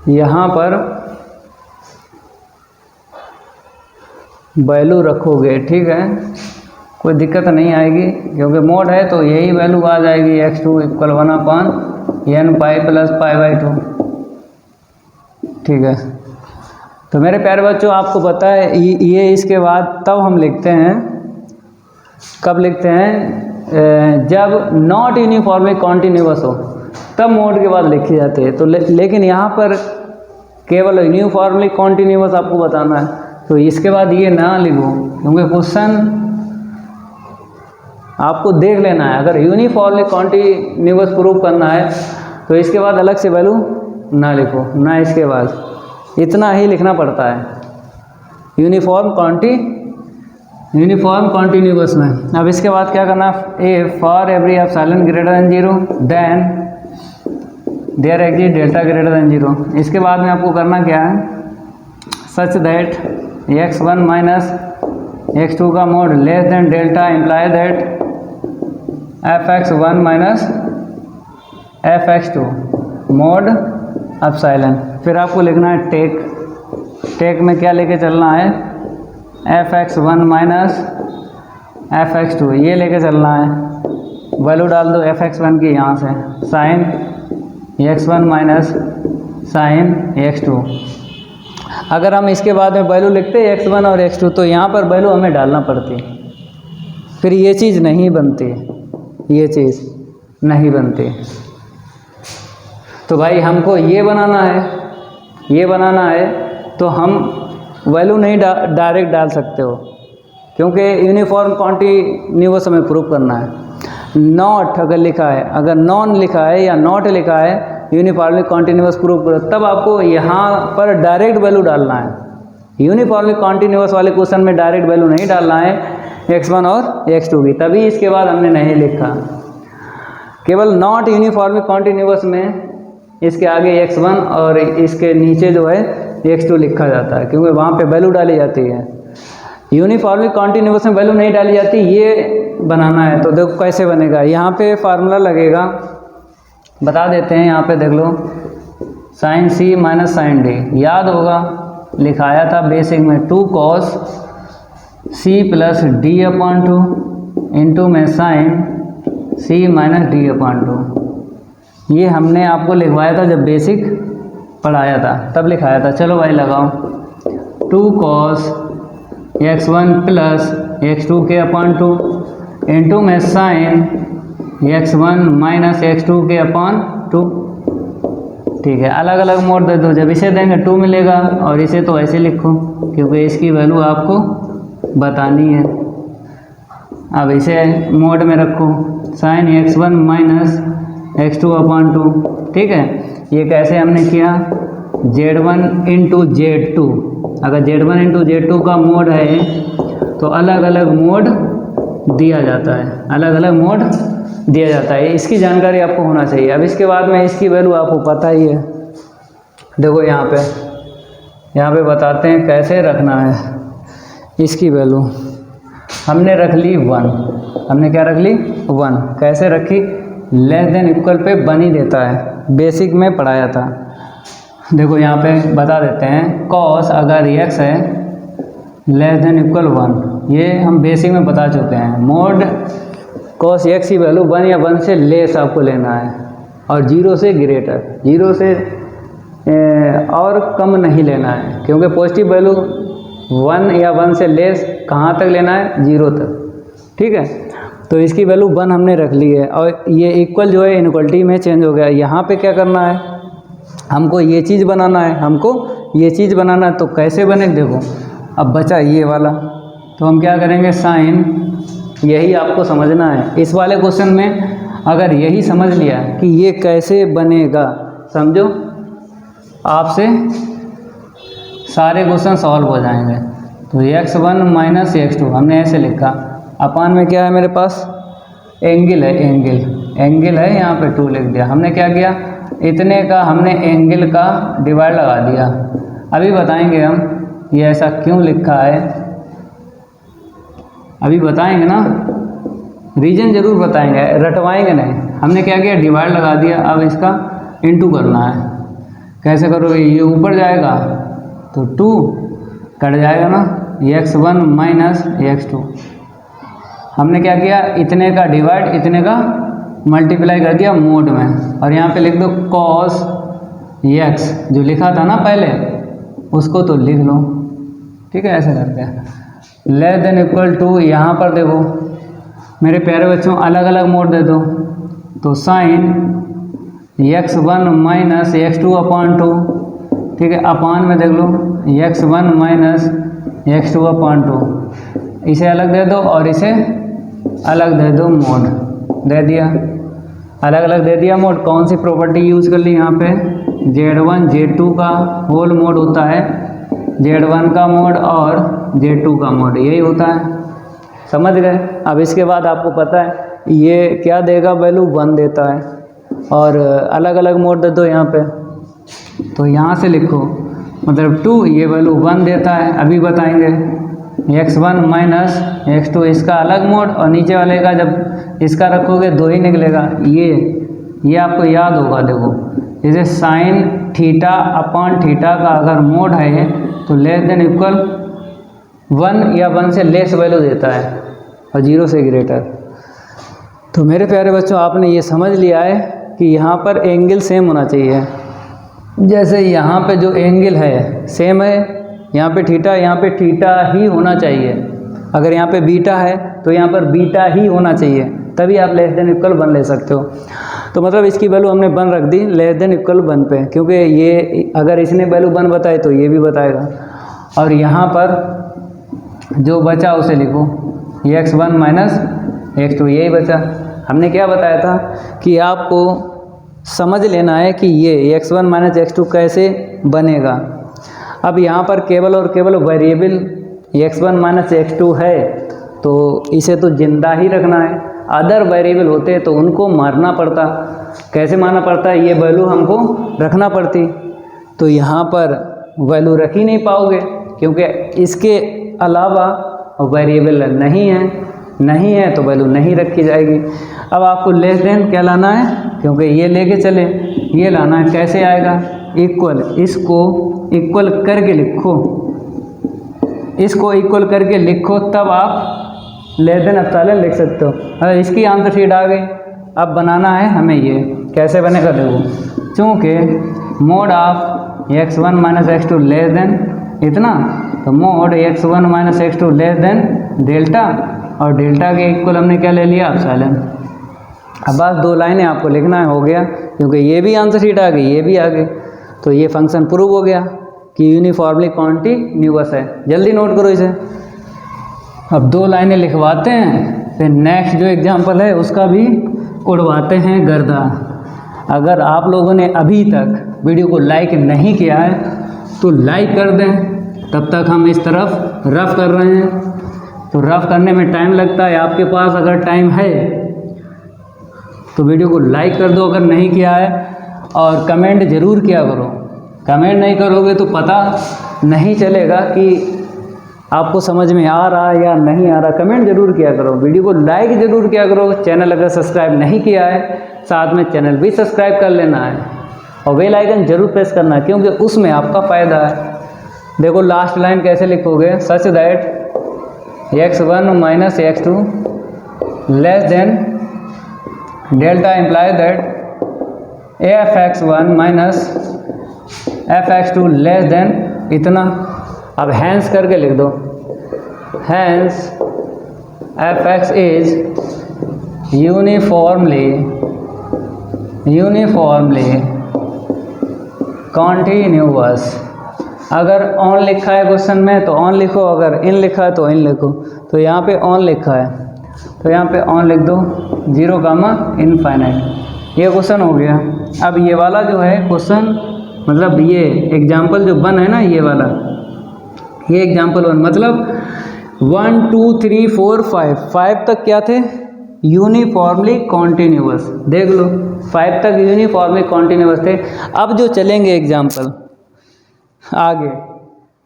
यहाँ पर वैल्यू रखोगे, ठीक है, कोई दिक्कत नहीं आएगी, क्योंकि मोड है तो यही वैल्यू आ जाएगी x2 equal 1/n pi plus पाई/2। ठीक है, तो मेरे प्यारे बच्चों आपको पता है ये इसके बाद तब हम लिखते हैं, कब लिखते हैं, जब नॉट यूनिफॉर्मली कॉन्टिन्यूअस हो, तब मोड के बाद लिखी जाती है। तो लेकिन यहाँ पर केवल यूनिफॉर्मली कॉन्टिन्यूअस आपको बताना है, तो इसके बाद ये ना लिखो, क्योंकि क्वेश्चन आपको देख लेना है। अगर यूनिफॉर्मली कॉन्टिन्यूअस प्रूव करना है तो इसके बाद अलग से वैल्यू ना लिखो, ना इसके बाद इतना ही लिखना पड़ता है यूनिफॉर्म कॉन्टिन्यूअस में। अब इसके बाद क्या करना, a for every epsilon greater than 0 then there exist delta greater than 0। इसके बाद में आपको करना क्या है, such that x1 minus x2 का mod less than delta imply that fx1 minus fx2 mode epsilon. फिर आपको लिखना है टेक में क्या लेके चलना है, fx1 माइनस fx2 ये लेके चलना है, वैल्यू डाल दो fx1 की यहाँ से, sign x1 minus sign x2। अगर हम इसके बाद में वैल्यू लिखते x1 और x2 तो यहाँ पर वैल्यू हमें डालना पड़ती, फिर ये चीज़ नहीं बनती, ये चीज़ नहीं बनती। तो भाई हमको ये बनाना है, तो हम वैल्यू नहीं डायरेक्ट डाल सकते हो, क्योंकि यूनिफॉर्म कॉन्टिन्यूअस हमें प्रूव करना है। नॉट अगर लिखा है, अगर नॉन लिखा है या नॉट लिखा है यूनिफॉर्मली कॉन्टिन्यूअस प्रूव करो, तब आपको यहाँ पर डायरेक्ट वैल्यू डालना है। यूनिफॉर्मली कॉन्टिन्यूअस वाले क्वेश्चन में डायरेक्ट वैल्यू नहीं डालना है x1 और x2 की, तभी इसके बाद हमने नहीं लिखा। केवल नॉट यूनिफॉर्मली कॉन्टिन्यूअस में इसके आगे x1 और इसके नीचे जो है x2 लिखा जाता है, क्योंकि वहाँ पे वैल्यू डाली जाती है। यूनिफॉर्मली कॉन्टिन्यूअस में वैल्यू नहीं डाली जाती, ये बनाना है। तो देखो कैसे बनेगा, यहाँ पे फार्मूला लगेगा, बता देते हैं। यहाँ पे देख लो, sine c minus sine d, याद होगा लिखाया था बेसिक में 2 cos c plus d/2 into में साइन c माइनस d/2। ये हमने आपको लिखवाया था जब बेसिक पढ़ाया था, तब लिखाया था। चलो भाई लगाओ, 2 cos x1 प्लस x2 के अपॉन 2 इंटू में साइन x1 माइनस x2 के अपॉन 2। ठीक है, अलग अलग मोड दे दो, जब इसे देंगे 2 मिलेगा, और इसे तो ऐसे लिखो क्योंकि इसकी वैल्यू आपको बतानी है। अब इसे मोड में रखो, sign x1 minus x2 upon 2। ठीक है, ये कैसे हमने किया, z1 इंटू z2। अगर z1 इंटू z2 का मोड है तो अलग अलग मोड दिया जाता है, अलग अलग मोड दिया जाता है। इसकी जानकारी आपको होना चाहिए। अब इसके बाद में इसकी वैल्यू आपको पता ही है। देखो यहाँ पे बताते हैं कैसे रखना है इसकी वैल्यू। हमने रख ली 1, हमने क्या रख ली 1। कैसे रखी, लेस देन इक्वल पे बन ही देता है, बेसिक में पढ़ाया था। देखो यहाँ पे बता देते हैं, कॉस अगर x है लेस देन इक्वल 1, ये हम बेसिक में बता चुके हैं। मोड कॉस x की वैल्यू 1 या 1 से लेस आपको लेना है, और 0 से ग्रेटर, 0 से और कम नहीं लेना है, क्योंकि पॉजिटिव वैल्यू 1 या 1 से लेस कहाँ तक लेना है, 0 तक। ठीक है, तो इसकी वैल्यू 1 हमने रख ली है, और ये इक्वल जो है इनइक्वलिटी में चेंज हो गया। यहाँ पे क्या करना है, हमको ये चीज़ बनाना है, हमको ये चीज़ बनाना है। तो कैसे बने, देखो अब बचा ये वाला, तो हम क्या करेंगे, साइन, यही आपको समझना है। इस वाले क्वेश्चन में अगर यही समझ लिया कि ये कैसे बनेगा, समझो आपसे सारे क्वेश्चन सॉल्व हो जाएंगे। तो x1 माइनस x2 हमने ऐसे लिखा, अपान में क्या है मेरे पास, एंगल है, एंगल है, यहाँ पे 2 लिख दिया। हमने क्या किया, इतने का हमने एंगल का डिवाइड लगा दिया। अभी बताएंगे हम ये ऐसा क्यों लिखा है, अभी बताएंगे ना, रीजन जरूर बताएंगे, रटवाएंगे नहीं। हमने क्या किया, डिवाइड लगा दिया। अब इसका इंटू करना है, कैसे करोगे, ये ऊपर जाएगा तो 2 कट जाएगा ना, x1 माइनस x2। हमने क्या किया, इतने का डिवाइड इतने का मल्टीप्लाई कर दिया मोड में, और यहाँ पे लिख दो cos x, जो लिखा था ना पहले उसको तो लिख लो, ठीक है, ऐसे करके लेस देन इक्वल टू। यहाँ पर देखो मेरे प्यारे बच्चों अलग अलग मोड दे दो, तो sign x1 minus x2 upon 2, ठीक है, अपान में देख लो x1 माइनस x2 अपॉन 2, इसे अलग दे दो और इसे अलग दे दो, मोड दे दिया, अलग अलग दे दिया मोड। कौन सी प्रॉपर्टी यूज़ कर ली यहाँ पे, Z1 Z2 का होल मोड होता है, Z1 का मोड और Z2 का मोड, यही होता है, समझ गए। अब इसके बाद आपको पता है ये क्या देगा, वैल्यू 1 देता है, और अलग अलग मोड दे दो यहाँ पे, तो यहाँ से लिखो मतलब 2, ये वैल्यू 1 देता है, अभी बताएंगे। x1 माइनस x2 इसका अलग मोड, और नीचे वाले का जब इसका रखोगे 2 ही निकलेगा। ये आपको याद होगा, देखो जैसे साइन थीटा अपॉन थीटा का अगर मोड है तो लेस देन इक्वल 1 या 1 से लेस वैल्यू देता है, और 0 से ग्रेटर। तो मेरे प्यारे बच्चों आपने ये समझ लिया है कि यहाँ पर एंगल सेम होना चाहिए, जैसे यहाँ पे जो एंगल है सेम है, यहाँ पे थीटा ही होना चाहिए। अगर यहाँ पे बीटा है तो यहाँ पर बीटा ही होना चाहिए, तभी आप लेस देन इक्वल 1 ले सकते हो। तो मतलब इसकी वैल्यू हमने 1 रख दी लेस देन इक्वल 1 पे, क्योंकि ये अगर इसने वैल्यू 1 बताए तो ये भी बताएगा। और यहाँ पर जो बचा उसे लिखो x1 माइनस x2, यही बचा। हमने क्या बताया था कि आपको समझ लेना है कि ये x1 माइनस x2 कैसे बनेगा। अब यहाँ पर केवल और केवल वेरिएबल x1 माइनस x2 है, तो इसे तो जिंदा ही रखना है। अदर वेरिएबल होते तो उनको मारना पड़ता। कैसे मारना पड़ता है, ये वैल्यू हमको रखना पड़ती, तो यहाँ पर वैल्यू रख ही नहीं पाओगे, क्योंकि इसके अलावा वेरिएबल नहीं है तो वैल्यू नहीं रखी जाएगी। अब आपको लेस देन क्या लाना है, क्योंकि ये लेके चले, ये लाना है। कैसे आएगा, इक्वल, इसको इक्वल करके लिखो, इसको इक्वल करके लिखो, तब आप लेस देन एप्सिलॉन लिख सकते हो। अगर इसकी आंसर शीट आ गई, अब बनाना है हमें ये, कैसे बनेगा देखो, चूँकि mode of x1 minus x2 less than इतना, तो mode x1 minus x2 less than delta, और डेल्टा के इक्वल हमने क्या ले लिया, एप्सिलॉन। अब बस 2 लाइनें आपको लिखना है, हो गया, क्योंकि ये भी आंसर शीट आ गई, ये भी आ गई, तो ये फंक्शन प्रूव हो गया कि यूनिफॉर्मली कॉन्टिन्यूअस है। जल्दी नोट करो इसे। अब 2 लाइनें लिखवाते हैं, फिर नेक्स्ट जो एग्जाम्पल है उसका भी उड़वाते हैं गर्दा। अगर आप लोगों ने अभी तक वीडियो को लाइक नहीं किया है तो लाइक कर दें, तब तक हम इस तरफ रफ कर रहे हैं, तो रफ करने में टाइम लगता है। आपके पास अगर टाइम है तो वीडियो को लाइक कर दो अगर नहीं किया है, और कमेंट ज़रूर किया करो। कमेंट नहीं करोगे तो पता नहीं चलेगा कि आपको समझ में आ रहा है या नहीं आ रहा। कमेंट जरूर किया करो, वीडियो को लाइक जरूर किया करो। चैनल अगर सब्सक्राइब नहीं किया है, साथ में चैनल भी सब्सक्राइब कर लेना है, और बेल आइकन जरूर प्रेस करना है, क्योंकि उसमें आपका फ़ायदा है। देखो लास्ट लाइन कैसे लिखोगे, such that x1 minus x2 less than delta imply that f(x1) minus f(x2) less than इतना। अब हैंस करके लिख दो, hence f(x) is uniformly continuous. अगर ऑन लिखा है क्वेश्चन में तो ऑन लिखो, अगर इन लिखा है तो इन लिखो। तो यहाँ पे ऑन लिखा है तो यहाँ पे ऑन लिख दो, 0, इनफाइनाइट। ये क्वेश्चन हो गया। अब ये वाला जो है क्वेश्चन, मतलब ये एग्जाम्पल जो 1 है ना, ये वाला, ये एग्जाम्पल 1, मतलब 1 2 3 4 5 तक क्या थे, यूनिफॉर्मली कॉन्टिन्यूअस। देख लो 5 तक यूनिफॉर्मली कॉन्टिन्यूअस थे। अब जो चलेंगे एग्जाम्पल आगे,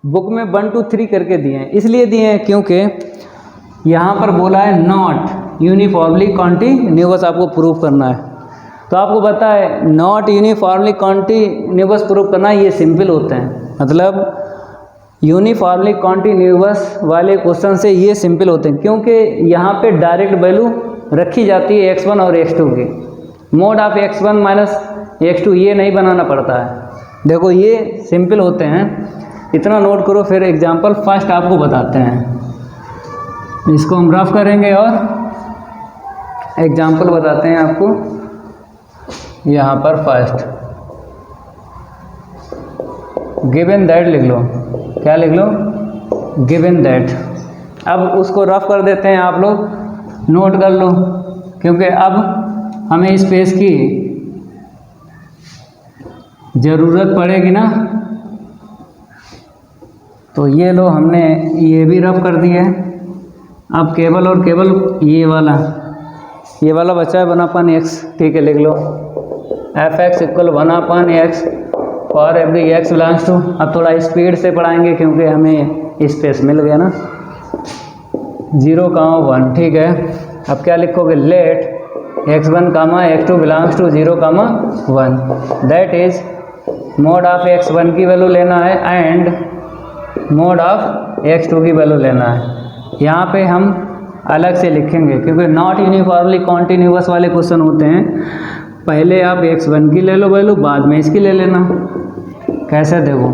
बुक में 1 2 3 करके दिए हैं, इसलिए दिए हैं क्योंकि यहाँ पर बोला है नॉट यूनिफॉर्मली कॉन्टिन्यूअस आपको प्रूव करना है। तो आपको पता है नॉट यूनिफॉर्मली कॉन्टिन्यूअस प्रूव करना ये सिंपल होते हैं, मतलब यूनिफॉर्मली कॉन्टिन्यूअस वाले क्वेश्चन से ये सिंपल होते हैं, क्योंकि यहाँ पे डायरेक्ट वैल्यू रखी जाती है x1 और x2 की। Mode of x1 minus x2 ये नहीं बनाना पड़ता है। देखो ये सिंपल होते हैं, इतना नोट करो। फिर एग्जांपल फर्स्ट आपको बताते हैं, इसको हम रफ करेंगे और एग्जांपल बताते हैं आपको। यहाँ पर फर्स्ट गिवन दैट लिख लो, क्या लिख लो, गिवन दैट। अब उसको रफ कर देते हैं, आप लोग नोट कर लो, क्योंकि अब हमें स्पेस की ज़रूरत पड़ेगी ना। तो ये लो, हमने ये भी रफ कर दिया है। अब केवल और केवल ये वाला बचा है 1/x, ठीक है, लिख लो f(x) = 1/x for every x belongs to. अब थोड़ा स्पीड से पढ़ाएंगे क्योंकि हमें स्पेस मिल गया ना, 0, 1, ठीक है। अब क्या लिखोगे, let x1, x2 belongs to 0, 1, that is mod of x1 की वैल्यू लेना है एंड मोड ऑफ x2 की वैल्यू लेना है। यहाँ पे हम अलग से लिखेंगे क्योंकि नॉट यूनिफॉर्मली कॉन्टिन्यूअस वाले क्वेश्चन होते हैं। पहले आप x1 की ले लो वैल्यू, बाद में इसकी ले लेना। कैसे, देखो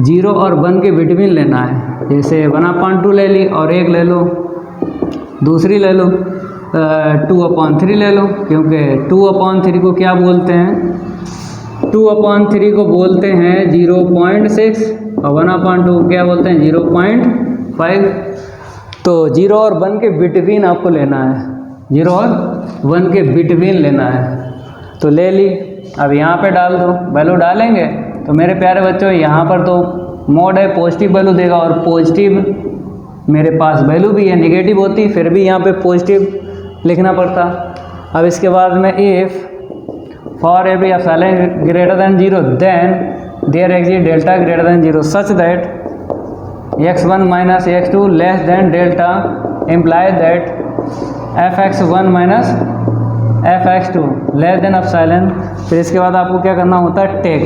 0 और 1 के बिटवीन लेना है। जैसे 1/2 ले ली और एक ले लो, दूसरी ले लो 2/3 ले लो, क्योंकि 2/3 को क्या बोलते हैं, 2/3 को बोलते हैं 0.6 और 1/2 क्या बोलते हैं 0.5। तो 0 और 1 के बिटवीन आपको लेना है, 0 और 1 के बिटवीन लेना है। तो ले ली, अब यहाँ पे डाल दो, वैल्यू डालेंगे तो मेरे प्यारे बच्चों यहाँ पर तो मोड है पॉजिटिव वैल्यू देगा, और पॉजिटिव मेरे पास वैल्यू भी है, नेगेटिव होती फिर भी यहाँ पे पॉजिटिव लिखना पड़ता। अब इसके बाद में if for every epsilon greater than 0 then there exist delta greater than 0 such that x1 minus x2 less than delta imply that f(x1 minus f(x2) less than epsilon. फिर इसके बाद आपको क्या करना होता है, टेक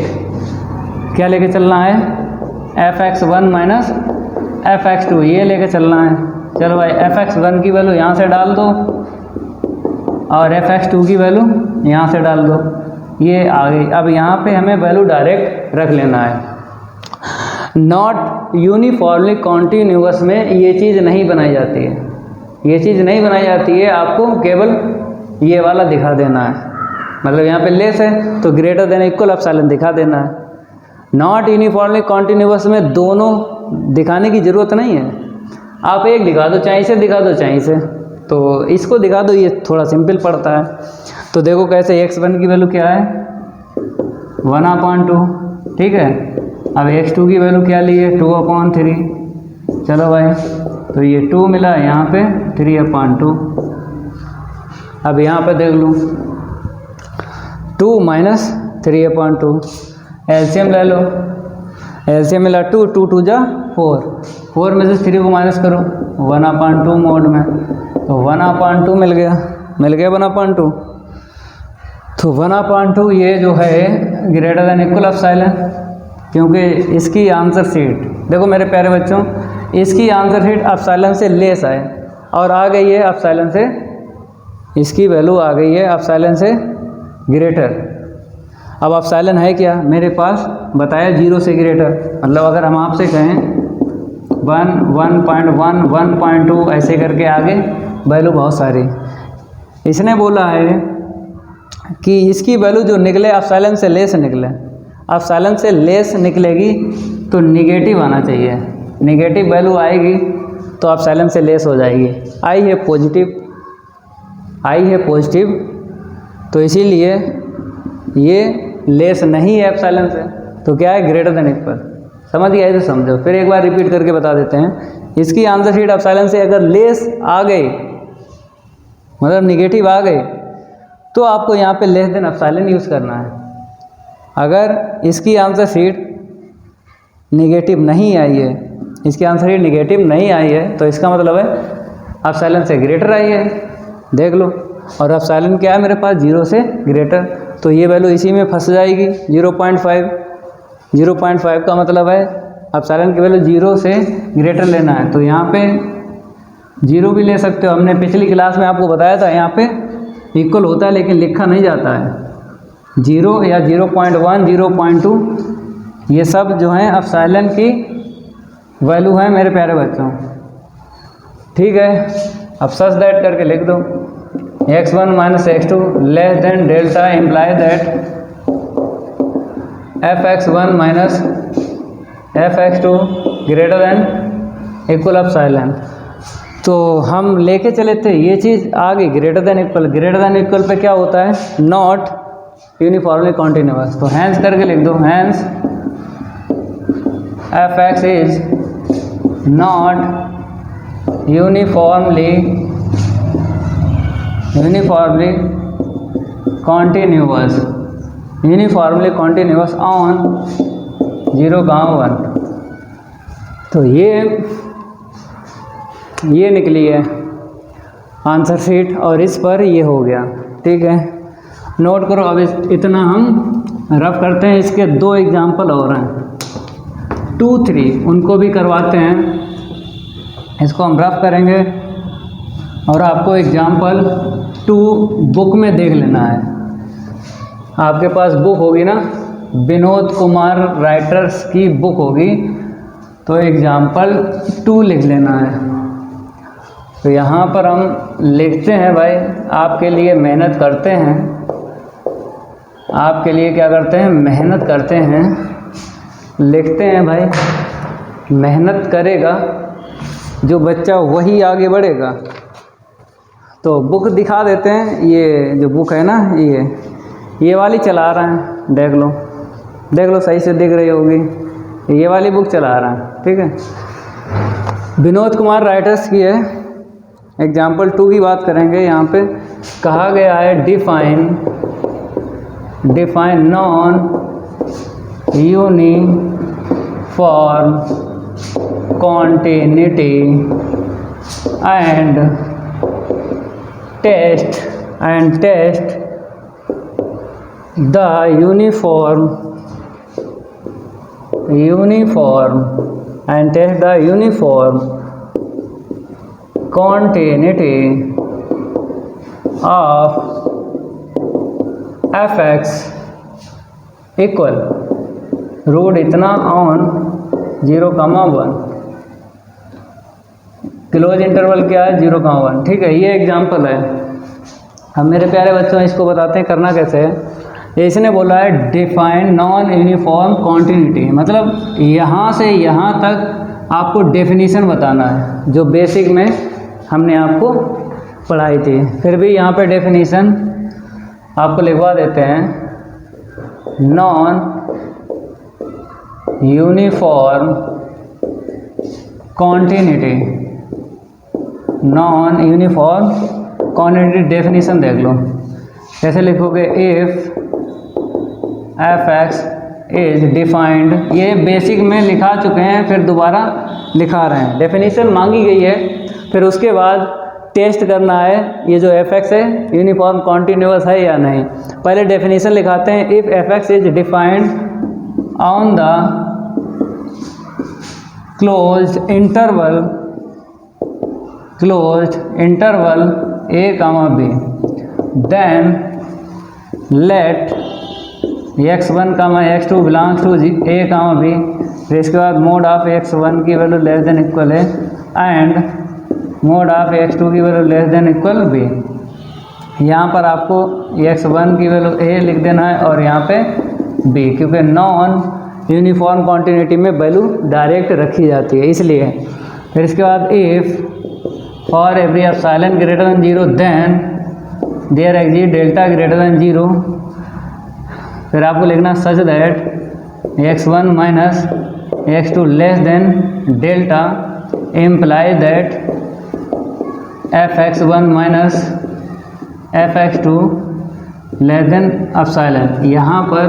क्या लेके चलना है, f(x1 माइनस f(x2) ये लेके चलना है। चलो भाई, f(x1) की वैल्यू यहाँ से डाल दो और f(x2) की वैल्यू यहाँ से डाल दो, ये आ गई। अब यहाँ पे हमें वैल्यू डायरेक्ट रख लेना है। नॉट यूनिफॉर्मली कॉन्टिन्यूअस में ये चीज़ नहीं बनाई जाती है, ये चीज़ नहीं बनाई जाती है। आपको केवल ये वाला दिखा देना है, मतलब यहाँ पे लेस है तो ग्रेटर देन इक्वल एप्सिलॉन दिखा देना है। नॉट यूनिफॉर्मली कॉन्टिन्यूअस में दोनों दिखाने की ज़रूरत नहीं है, आप एक दिखा दो, चाहे इसे दिखा दो चाहे इसे, तो इसको दिखा दो, ये थोड़ा सिंपल पड़ता है। तो देखो कैसे, x1 की वैल्यू क्या है 1/2, ठीक है। अब x2 की वैल्यू क्या ली है 2/3। चलो भाई, तो ये 2 मिला यहाँ पे 3/2। अब यहाँ पे देख लूँ 2 माइनस 3/2, एलसीएम ले लो, एलसीएम मिला 2, 2 2 जा 4, 4 में से 3 को माइनस करो 1/2 मोड में, तो 1/2 मिल गया 1/2। तो 1/2 ये जो है ग्रेटर देन इक्वल एप्सिलॉन, क्योंकि इसकी आंसर शीट देखो मेरे प्यारे बच्चों, इसकी आंसर शीट एप्सिलॉन से लेस है और आ गई है एप्सिलॉन से, इसकी वैल्यू आ गई है एप्सिलॉन से ग्रेटर। अब एप्सिलॉन है क्या मेरे पास, बताया 0 से ग्रेटर, मतलब अगर हम आपसे कहें 1, 1.1, 1.2 ऐसे करके आगे वैल्यू बहुत सारी। इसने बोला है कि इसकी वैल्यू जो निकले एप्सिलॉन से लेस निकले, एप्सिलॉन से लेस निकलेगी तो निगेटिव आना चाहिए, निगेटिव वैल्यू आएगी तो एप्सिलॉन से लेस हो जाएगी। आई है पॉजिटिव, आई है पॉजिटिव, तो इसीलिए ये लेस नहीं है एप्सिलॉन से, तो क्या है ग्रेटर देन इक्वल। समझ गया है तो समझो, फिर एक बार रिपीट करके बता देते हैं। इसकी आंसर शीट एप्सिलॉन से अगर लेस आ गई, मतलब निगेटिव आ गई, तो आपको यहाँ पे लेस देन एप्सिलॉन यूज़ करना है। अगर इसकी आंसर शीट निगेटिव नहीं आई है, इसकी आंसर शीट निगेटिव नहीं आई है, तो इसका मतलब है एप्सिलॉन से ग्रेटर आई है। देख लो, और एप्सिलॉन क्या है मेरे पास 0 से ग्रेटर, तो ये वैल्यू इसी में फंस जाएगी 0.5। 0.5 का मतलब है एप्सिलॉन की वैल्यू 0 से ग्रेटर लेना है, तो यहाँ पे 0 भी ले सकते हो। हमने पिछली क्लास में आपको बताया था यहाँ पे इक्वल होता है लेकिन लिखा नहीं जाता है। 0 या 0.1, 0.2 ये सब जो हैं एप्सिलॉन की वैल्यू है मेरे प्यारे बच्चों, ठीक है। अब सच दैट करके लिख दो, x1 minus x2 less than delta imply that fx1 minus fx2 greater than equal epsilon. तो हम लेके चले थे ये चीज़ आगे greater than equal. Greater than equal पे क्या होता है, नॉट यूनिफॉर्मली कॉन्टिन्यूअस। तो हैंस करके लिख दो, hence fx is not uniformly continuous on 0,1। तो ये निकली है आंसर शीट और इस पर ये हो गया, ठीक है। नोट करो। अब इतना हम रफ करते हैं, इसके 2 एग्जाम्पल और हैं 2, 3 उनको भी करवाते हैं। इसको हम रफ करेंगे और आपको एग्जाम्पल 2 बुक में देख लेना है। आपके पास बुक होगी ना, विनोद कुमार राइटर्स की बुक होगी, तो एग्जाम्पल 2 लिख लेना है। तो यहाँ पर हम लिखते हैं भाई, आपके लिए मेहनत करते हैं, आपके लिए क्या करते हैं, मेहनत करते हैं, लिखते हैं भाई। मेहनत करेगा जो बच्चा वही आगे बढ़ेगा। तो बुक दिखा देते हैं, ये जो बुक है ना, ये वाली चला रहा है, देख लो सही से दिख रही होगी, ये वाली बुक चला रहा है, ठीक है। विनोद कुमार राइटर्स की है। एग्जाम्पल 2 की बात करेंगे। यहाँ पे कहा गया है define non uniform continuity and test the uniform continuity of fx equal root इतना ऑन 0,1। क्लोज इंटरवल क्या है, 0,1, ठीक है। ये एग्जाम्पल है। अब मेरे प्यारे बच्चों इसको बताते हैं करना कैसे है। इसने बोला है डिफाइन नॉन यूनिफॉर्म कॉन्टिन्यूटी, मतलब यहाँ से यहाँ तक आपको डेफिनीशन बताना है जो बेसिक में हमने आपको पढ़ाई थी। फिर भी यहाँ पे डेफिनीशन आपको लिखवा देते हैं, non uniform continuity, non uniform continuity definition देख लो। कैसे लिखोगे, if F x is defined, ये बेसिक में लिखा चुके हैं, फिर दोबारा लिखा रहे हैं। डेफिनीशन मांगी गई है, फिर उसके बाद टेस्ट करना है ये जो एफ एक्स है यूनिफॉर्म कॉन्टिन्यूअस है या नहीं। पहले डेफिनीशन लिखाते हैं, if F x is defined on the closed interval a, b, then let x1, x2 belongs to a, b, फिर इसके बाद मोड ऑफ x1 की वैल्यू लेस देन इक्वल है एंड मोड ऑफ x2 की value less than equal b। यहाँ पर आपको x1 की वैल्यू a लिख देना है और यहाँ पे b, क्योंकि नॉन यूनिफॉर्म कॉन्टिन्यूटी में वैल्यू डायरेक्ट रखी जाती है इसलिए। फिर इसके बाद if for every epsilon greater than 0 then there exist delta greater than 0। फिर आपको लिखना such that x1 minus x2 less than delta imply that fx1 minus fx2 less than epsilon. यहाँ पर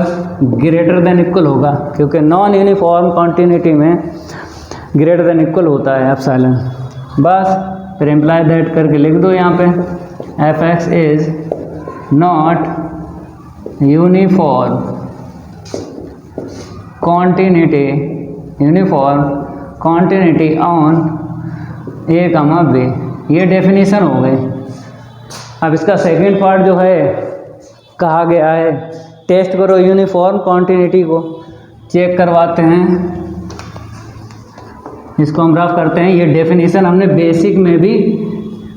ग्रेटर देन इक्वल होगा क्योंकि नॉन यूनिफॉर्म कॉन्टिन्यूटी में ग्रेटर देन इक्वल होता है एप्सिलॉन। बस फिर इम्प्लाई दैट करके लिख दो यहाँ पे। F x is not uniform continuity on a comma b. ये डेफिनेशन हो गई। अब इसका सेकंड पार्ट जो है कहा गया है टेस्ट करो यूनिफॉर्म कॉन्टिन्यूटी को, चेक करवाते हैं, इसको हम ग्राफ करते हैं। ये डेफिनेशन हमने बेसिक में भी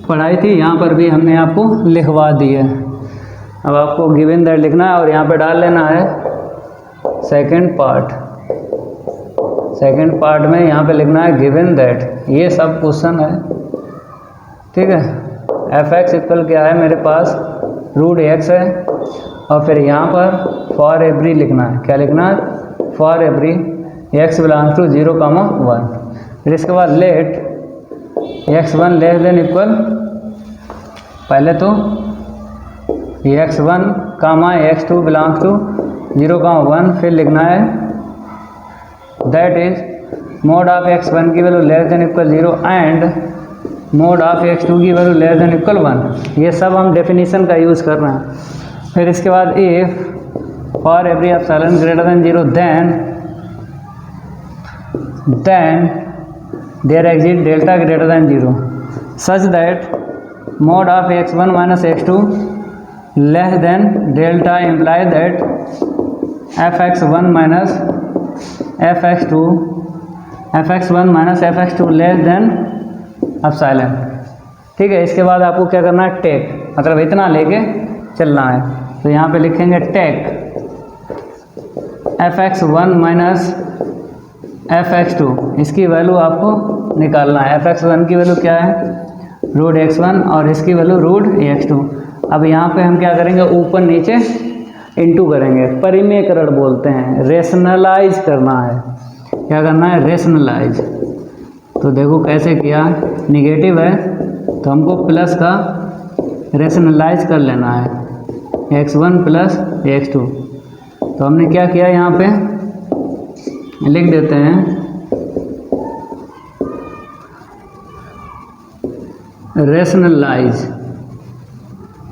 पढ़ाई थी, यहाँ पर भी हमने आपको लिखवा दी है। अब आपको गिवन दैट लिखना है और यहाँ पे डाल लेना है सेकंड पार्ट में यहाँ पे लिखना है गिवन दैट। ये सब क्वेश्चन है, ठीक है। एफ एक्स इक्वल क्या है मेरे पास, रूट एक्स है, और फिर यहाँ पर फॉर एवरी लिखना है। क्या लिखना है, for every x belongs to 0, 1। फिर इसके बाद late x1 less than equal, पहले तो x1 x2 बिलोंग्स टू 0, 1। फिर लिखना है that is mod of x1 की value less than equal 0 and mod of x2 की वैल्यू लेस देन इक्वल 1। ये सब हम डेफिनेशन का यूज़ कर रहे हैं। फिर इसके बाद if for every epsilon greater than 0 then there exist delta greater than 0 such that mod of x1 minus x2 less than delta imply that fx1 minus fx2 less than epsilon. ठीक है, इसके बाद आपको क्या करना है, टेक, मतलब इतना लेके चलना है। तो यहाँ पे लिखेंगे टेक fx1 माइनस fx2, इसकी वैल्यू आपको निकालना है। fx1 की वैल्यू क्या है, रूट x1, और इसकी वैल्यू रूट x2। अब यहाँ पे हम क्या करेंगे, ऊपर नीचे इनटू करेंगे, परिमेयकरण बोलते हैं, रेशनलाइज करना है। क्या करना है, रेशनलाइज। तो देखो कैसे किया, निगेटिव है तो हमको प्लस का रेशनलाइज कर लेना है, x1 प्लस x2। तो हमने क्या किया, यहाँ पे लिख देते हैं रेशनलाइज।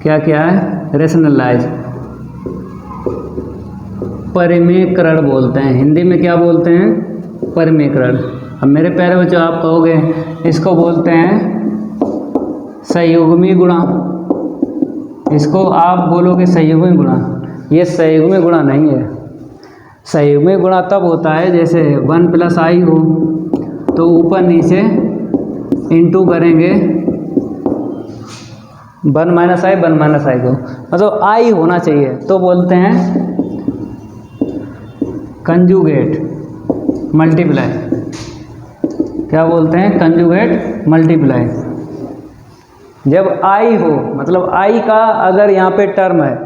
क्या क्या है, रेशनलाइज, परिमेयकरण बोलते हैं, हिंदी में क्या बोलते हैं, परिमेयकरण। अब मेरे प्यारे बच्चों आप कहोगे इसको बोलते हैं संयुग्मी गुणा, इसको आप बोलोगे संयुग्मी गुणा। ये संयुग्मी गुणा नहीं है। संयुग्मी गुणा तब होता है जैसे 1 प्लस आई हो तो ऊपर नीचे इनटू करेंगे 1 माइनस आई को, मतलब आई होना चाहिए, तो बोलते हैं कंजुगेट मल्टीप्लाई। क्या बोलते हैं, कंजुगेट मल्टीप्लाई। जब आई हो, मतलब आई का अगर यहाँ पे टर्म है,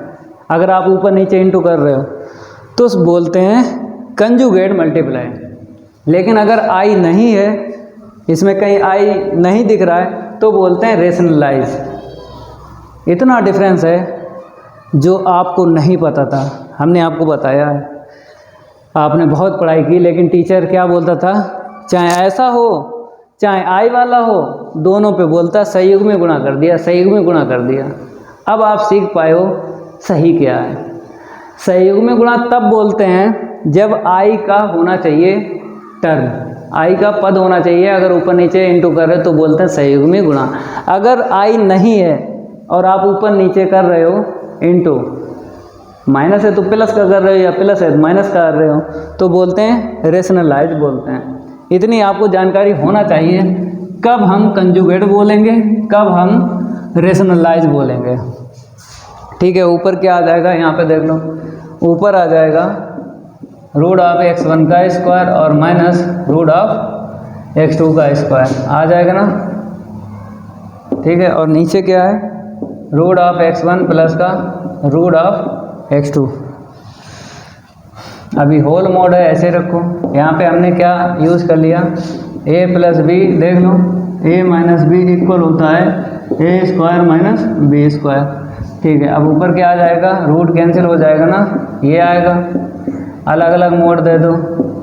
अगर आप ऊपर नीचे इनटू कर रहे हो तो बोलते हैं कंजुगेट मल्टीप्लाई। लेकिन अगर आई नहीं है, इसमें कहीं आई नहीं दिख रहा है, तो बोलते हैं रेशनलाइज। इतना डिफरेंस है जो आपको नहीं पता था, हमने आपको बताया है। आपने बहुत पढ़ाई की, लेकिन टीचर क्या बोलता था, चाहे ऐसा हो चाहे आई वाला हो, दोनों पे बोलता संयुग्मी गुणा कर दिया, संयुग्मी गुणा कर दिया। अब आप सीख पाए हो सही क्या है। संयुग्मी गुणा तब बोलते हैं जब आई का होना चाहिए टर्म, आई का पद होना चाहिए, अगर ऊपर नीचे इनटू कर रहे हो तो बोलते हैं संयुग्मी गुणा। अगर आई नहीं है और आप ऊपर नीचे कर रहे हो इनटू, माइनस है तो प्लस का कर रहे हो या प्लस है तो माइनस का कर रहे हो, तो बोलते हैं रेशनलाइज बोलते हैं। इतनी आपको जानकारी होना चाहिए, कब हम कंजुगेट बोलेंगे, कब हम रेशनलाइज बोलेंगे। ठीक है, ऊपर क्या आ जाएगा, यहाँ पे देख लो, ऊपर आ जाएगा रूट ऑफ x1 का स्क्वायर और माइनस रूट ऑफ x2 का स्क्वायर आ जाएगा ना। ठीक है, और नीचे क्या है, रूट ऑफ x1 प्लस का रूट ऑफ x2। अभी होल मोड है, ऐसे रखो। यहाँ पे हमने क्या यूज़ कर लिया, a प्लस बी, देख लो a माइनस बी इक्वल होता है a square minus B square. ठीक है, अब ऊपर क्या आ जाएगा, रूट कैंसिल हो जाएगा ना, ये आएगा। अलग अलग मोड दे दो,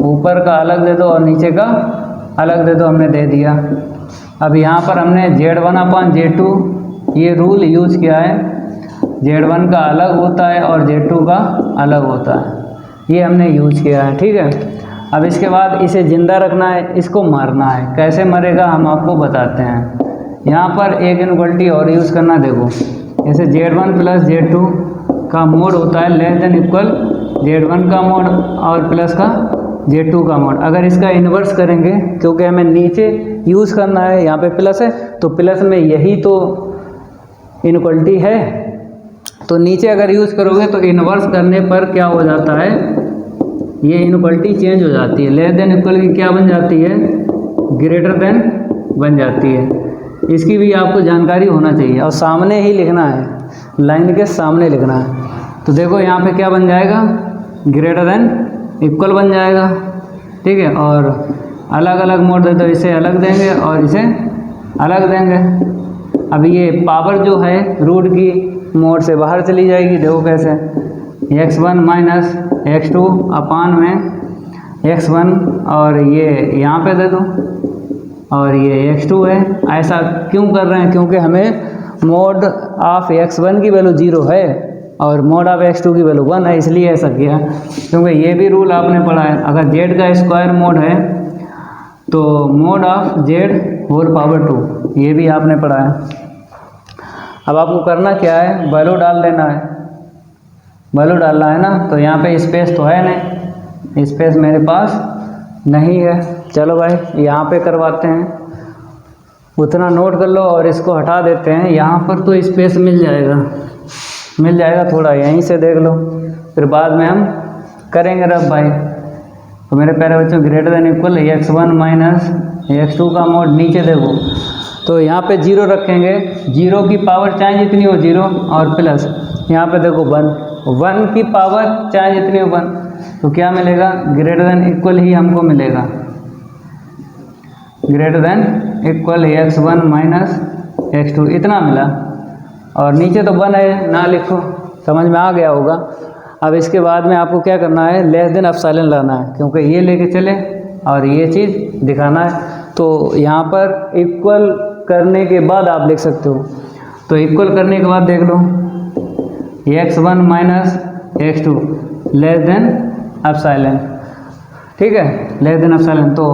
ऊपर का अलग दे दो और नीचे का अलग दे दो, हमने दे दिया। अब यहाँ पर हमने Z1/Z2 ये रूल यूज किया है, Z1 का अलग होता है और Z2 का अलग होता है, ये हमने यूज किया है। ठीक है, अब इसके बाद इसे ज़िंदा रखना है, इसको मारना है। कैसे मरेगा हम आपको बताते हैं। यहाँ पर एक इनइक्वालिटी और यूज़ करना, देखो जैसे Z1 प्लस Z2 का मोड होता है लेस देन इक्वल Z1 का मोड और प्लस का Z2 का मोड। अगर इसका इन्वर्स करेंगे, क्योंकि हमें नीचे यूज़ करना है, यहाँ पे प्लस है तो प्लस में यही तो इनइक्वालिटी है, तो नीचे अगर यूज़ करोगे तो इन्वर्स करने पर क्या हो जाता है, ये इनइक्वालिटी चेंज हो जाती है। लेस देन इक्वल की क्या बन जाती है, ग्रेटर देन बन जाती है। इसकी भी आपको जानकारी होना चाहिए और सामने ही लिखना है, लाइन के सामने लिखना है। तो देखो यहाँ पे क्या बन जाएगा, ग्रेटर देन इक्वल बन जाएगा। ठीक है, और अलग अलग मोड दे तो इसे अलग देंगे और इसे अलग देंगे। अब ये पावर जो है रूट की मोड से बाहर चली जाएगी, देखो कैसे, x1 माइनस x2 अपान में x1 और ये यहाँ पे दे दो और ये x2 है। ऐसा क्यों कर रहे हैं, क्योंकि हमें मोड ऑफ x1 की वैल्यू 0 है और मोड ऑफ x2 की वैल्यू 1 है, इसलिए ऐसा किया। क्योंकि ये भी रूल आपने पढ़ा है, अगर z का स्क्वायर मोड है तो mod of z whole power 2, ये भी आपने पढ़ा है। अब आपको करना क्या है, वैल्यू डाल देना है, वैल्यू डालना है ना। तो यहाँ पे स्पेस तो है नहीं, स्पेस मेरे पास नहीं है। चलो भाई यहाँ पे करवाते हैं, उतना नोट कर लो और इसको हटा देते हैं। यहाँ पर तो स्पेस मिल जाएगा थोड़ा, यहीं से देख लो, फिर बाद में हम करेंगे रब भाई। तो मेरे प्यारे बच्चों, greater than equal x1 minus x2 का मोड नीचे देखो, तो यहाँ पे 0 रखेंगे, 0 की पावर चाहे जितनी हो 0 और प्लस यहाँ पे देखो 1 की पावर चाहे जितनी हो 1, तो क्या मिलेगा, ग्रेटर देन इक्वल ही हमको मिलेगा, greater than equal x1 minus x2, इतना मिला। और नीचे तो 1 है, ना लिखो, समझ में आ गया होगा। अब इसके बाद में आपको क्या करना है, लेस देन एप्सिलॉन लाना है, क्योंकि ये लेके चले और ये चीज़ दिखाना है। तो यहाँ पर इक्वल करने के बाद आप लिख सकते हो, तो इक्वल करने के बाद देख लो, x1 minus x2 less than epsilon. ठीक है, लेस देन एप्सिलॉन। तो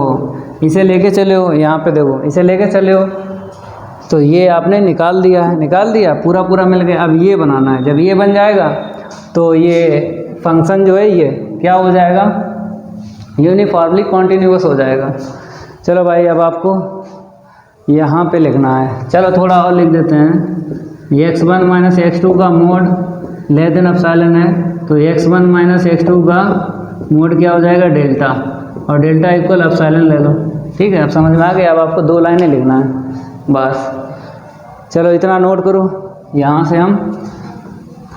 इसे लेके चले हो, यहाँ पे देखो, इसे लेके चले हो तो ये आपने निकाल दिया, पूरा मिल गया। अब ये बनाना है, जब ये बन जाएगा तो ये फंक्शन जो है ये क्या हो जाएगा, यूनिफॉर्मली कॉन्टिन्यूअस हो जाएगा। चलो भाई, अब आपको यहाँ पे लिखना है, चलो थोड़ा और लिख देते हैं। x1 माइनस x2 का मोड लेस देन एप्सिलॉन है, तो x1 माइनस x2 का मोड क्या हो जाएगा, डेल्टा, और डेल्टा इक्वल एप्सिलॉन ले लो। ठीक है, अब समझ में आ गया। अब आपको 2 लाइनें लिखना है बस। चलो इतना नोट करो, यहाँ से हम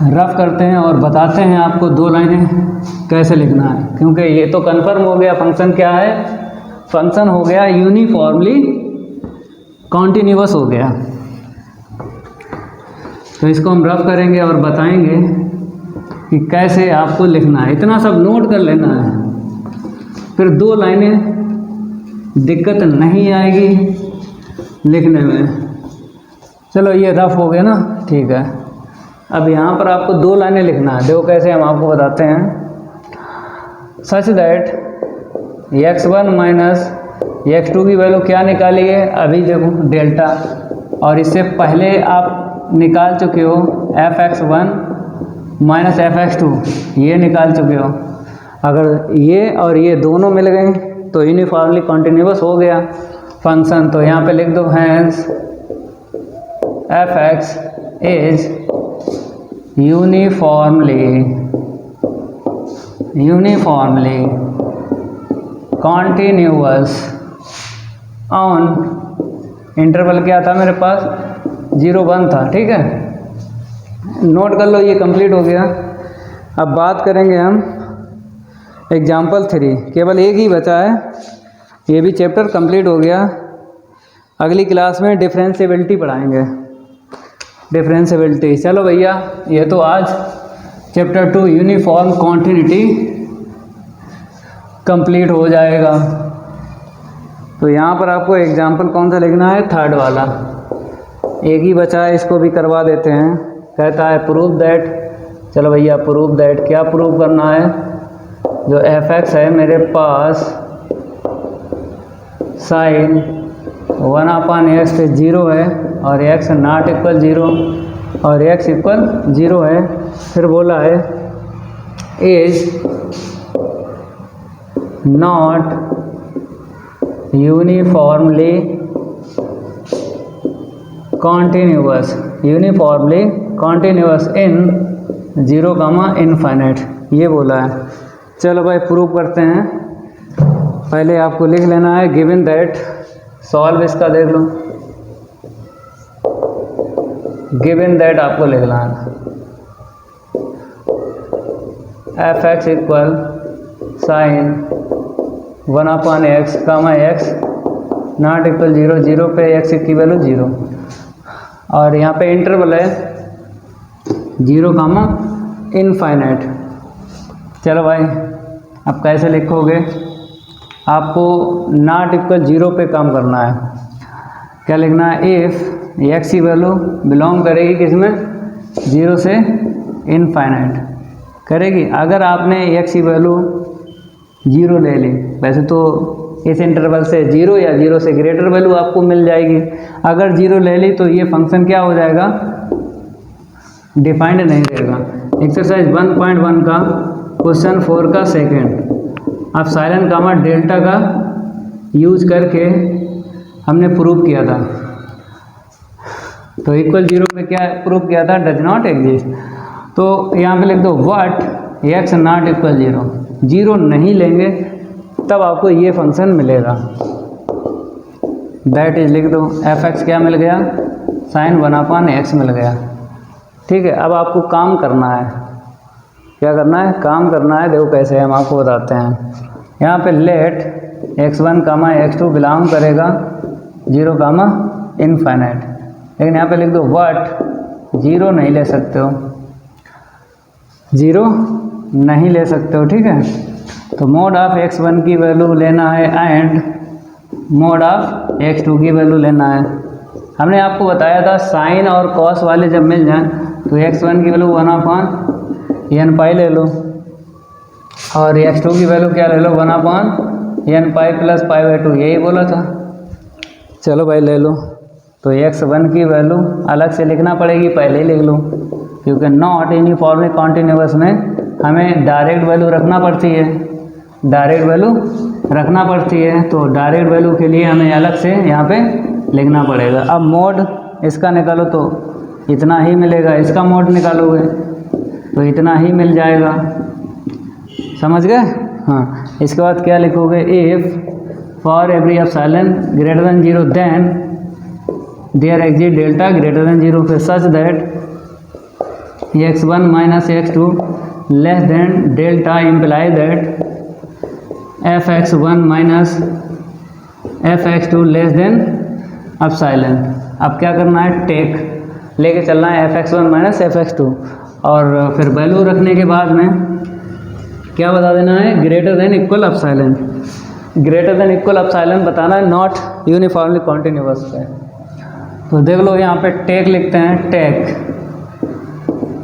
रफ करते हैं और बताते हैं आपको 2 लाइनें कैसे लिखना है, क्योंकि ये तो कन्फर्म हो गया फंक्शन क्या है, फंक्शन हो गया यूनिफॉर्मली कॉन्टिन्यूअस हो गया। तो इसको हम रफ करेंगे और बताएंगे कि कैसे आपको लिखना है, इतना सब नोट कर लेना है, फिर 2 लाइनें दिक्कत नहीं आएगी लिखने में। चलो ये रफ हो गया ना, ठीक है। अब यहाँ पर आपको 2 लाइनें लिखना है, देखो कैसे हम आपको बताते हैं। सच दैट x1 माइनस x2 की वैल्यू क्या निकाली है, अभी देखो डेल्टा, और इससे पहले आप निकाल चुके हो fx1 माइनस fx2, ये निकाल चुके हो। अगर ये और ये दोनों मिल गए तो यूनिफॉर्मली कॉन्टिन्यूअस हो गया फंक्शन। तो यहाँ पे लिख दो, hence fx is uniformly continuous on interval क्या था मेरे पास, 0 1 था। ठीक है, नोट कर लो, ये कंप्लीट हो गया। अब बात करेंगे हम एग्जाम्पल 3, केवल एक ही बचा है, ये भी चैप्टर कंप्लीट हो गया। अगली क्लास में डिफरेंशिएबिलिटी पढ़ाएंगे, डिफरेंशिएबिलिटी। चलो भैया, ये तो आज चैप्टर 2 यूनिफॉर्म कॉन्टिन्यूटी कंप्लीट हो जाएगा। तो यहाँ पर आपको एग्जाम्पल कौन सा लिखना है, 3rd वाला। एक ही बचा है, इसको भी करवा देते हैं। कहता है प्रूव दैट, चलो भैया प्रूव दैट, क्या प्रूव करना है, जो f(x) है मेरे पास साइन 1/x पे 0 है और x नॉट इक्वल 0 और x इक्वल 0 है। फिर बोला है is not uniformly continuous in 0, infinite, ये बोला है। चलो भाई प्रूव करते हैं। पहले आपको लिख लेना है गिवन दैट, सॉल्व इसका देख लो, गिवन दैट आपको लिखना है f(x) equal sign 1/x, x not equal 0, 0 पे x की वैल्यू 0 और यहाँ पे इंटरवल है 0, इनफाइनाइट। चलो भाई अब कैसे लिखोगे, आपको नॉट इक्वल 0 पे काम करना है। क्या लिखना है, इफ़ x की वैल्यू बिलोंग करेगी किसमें, 0 से इनफाइनाइट करेगी। अगर आपने x की वैल्यू 0 ले ली, वैसे तो इस इंटरवल से 0 या 0 से ग्रेटर वैल्यू आपको मिल जाएगी। अगर 0 ले ली तो ये फंक्शन क्या हो जाएगा, डिफाइंड नहीं रहेगा। एक्सरसाइज 1.1 का क्वेश्चन 4 का सेकेंड, अब साइलेंट गामा डेल्टा का यूज करके हमने प्रूव किया था। तो इक्वल 0 पे क्या प्रूव किया था, डज नॉट एग्जिस्ट। तो यहाँ पे लिख दो व्हाट x नॉट इक्वल 0, 0 नहीं लेंगे तब आपको ये फंक्शन मिलेगा। दैट इज लिख दो, f(x) क्या मिल गया, साइन 1/x मिल गया। ठीक है, अब आपको काम करना है, क्या करना है, काम करना है। देखो कैसे हम आपको बताते हैं। यहाँ पे लेट x1, x2 बिलोंग करेगा 0, इनफाइनाइट। लेकिन यहाँ पे लिख दो व्हाट 0 नहीं ले सकते हो, 0 नहीं ले सकते हो। ठीक है, तो मोड ऑफ x1 की वैल्यू लेना है एंड मोड ऑफ x2 की वैल्यू लेना है। हमने आपको बताया था साइन और कॉस वाले जब मिल जाएं तो x1 की वैल्यू 1/n ले लो और x2 की वैल्यू क्या ले लो, 1/n प्लस π/2, यही बोला था। चलो भाई ले लो। तो x1 की वैल्यू अलग से लिखना पड़ेगी, पहले ही लिख लो, क्योंकि नॉट यूनिफॉर्मली कॉन्टिन्यूअस में हमें डायरेक्ट वैल्यू रखना पड़ती है, डायरेक्ट वैल्यू रखना पड़ती है। तो डायरेक्ट वैल्यू के लिए हमें अलग से यहाँ पे लिखना पड़ेगा। अब मोड इसका निकालो तो इतना ही मिलेगा, इसका मोड निकालोगे तो इतना ही मिल जाएगा, समझ गए। हाँ, इसके बाद क्या लिखोगे, if for every epsilon greater than 0 then there exist delta greater than 0 फिर such that x1 minus x2 less than delta imply that f(x1 minus f(x2 less than epsilon. अब क्या करना है, टेक लेके चलना है f(x1 माइनस f(x2) और फिर वैल्यू रखने के बाद में क्या बता देना है, greater than equal epsilon. Greater than equal epsilon बताना है, नॉट यूनिफॉर्मली कॉन्टिन्यूअस पे। तो देख लो यहाँ पे टेक लिखते हैं, टेक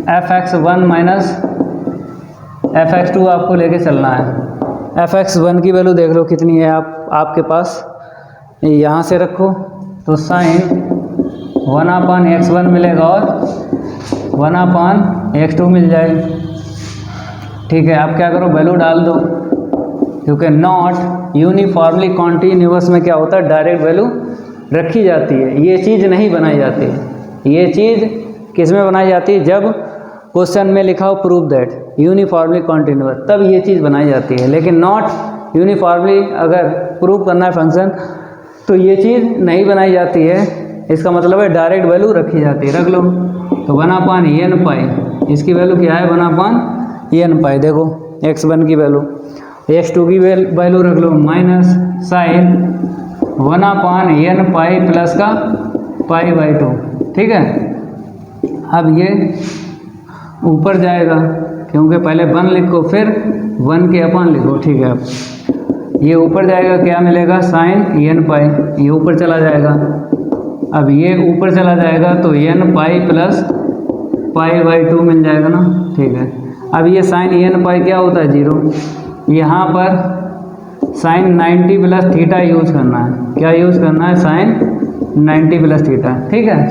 f(x1 माइनस f(x2) आपको लेके चलना है। f(x1) की वैल्यू देख लो कितनी है आपके पास, यहाँ से रखो तो साइन 1/x1 मिलेगा और 1/x2 मिल जाएगी। ठीक है, आप क्या करो, वैल्यू डाल दो, क्योंकि नॉट यूनिफॉर्मली कॉन्टिन्यूअस में क्या होता है, डायरेक्ट वैल्यू रखी जाती है, ये चीज़ नहीं बनाई जाती है। ये चीज़ किस में बनाई जाती है, जब क्वेश्चन में लिखा हो प्रूव दैट यूनिफॉर्मली कॉन्टिन्यूअस, तब ये चीज़ बनाई जाती है। लेकिन नॉट यूनिफॉर्मली अगर प्रूव करना है फंक्शन तो ये चीज़ नहीं बनाई जाती है, इसका मतलब है डायरेक्ट वैल्यू रखी जाती है। रख लो तो 1/n पाई, इसकी वैल्यू क्या है, 1/n पाई। देखो x1 की वैल्यू, x2 की वैल्यू रख लो minus sine 1/n pi plus का π/2। ठीक है, अब ये ऊपर जाएगा क्योंकि पहले 1 लिखो फिर 1 के अपान लिखो। ठीक है, अब ये ऊपर जाएगा, क्या मिलेगा, साइन n पाई, ये ऊपर चला जाएगा अब ये ऊपर चला जाएगा तो n pi plus pi by 2 मिल जाएगा ना, ठीक है। अब ये साइन n पाई क्या होता है 0, यहाँ पर साइन 90 प्लस थीटा यूज़ करना है। क्या यूज़ करना है? साइन 90 प्लस थीटा, ठीक है।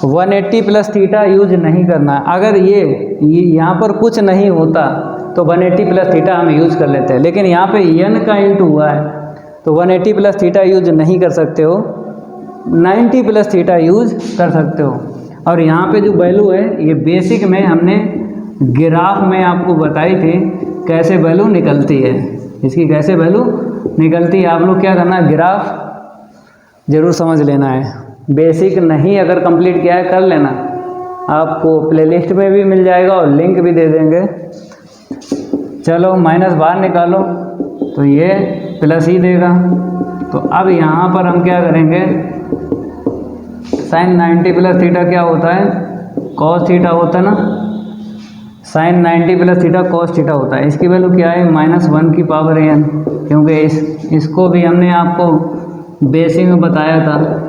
180 प्लस थीटा यूज नहीं करना है। अगर ये यहाँ पर कुछ नहीं होता तो 180 प्लस थीटा हम यूज़ कर लेते हैं, लेकिन यहाँ पे n का इंटू हुआ है तो 180 प्लस थीटा यूज नहीं कर सकते हो, 90 प्लस थीटा यूज कर सकते हो। और यहाँ पे जो वैल्यू है ये बेसिक में हमने ग्राफ में आपको बताई थी कैसे वैल्यू निकलती है, इसकी कैसे वैल्यू निकलती है। आप लोग क्या करना है, ग्राफ ज़रूर समझ लेना है। बेसिक नहीं अगर कंप्लीट किया है कर लेना, आपको प्लेलिस्ट में भी मिल जाएगा और लिंक भी दे देंगे। चलो माइनस बाहर निकालो तो ये प्लस ही देगा। तो अब यहाँ पर हम क्या करेंगे, साइन 90 प्लस थीटा क्या होता है? कॉस थीटा होता है ना, sine 90 plus theta cos theta होता है। इसकी वैल्यू क्या है? -1 की पावर n, क्योंकि इसको भी हमने आपको बेसिक में बताया था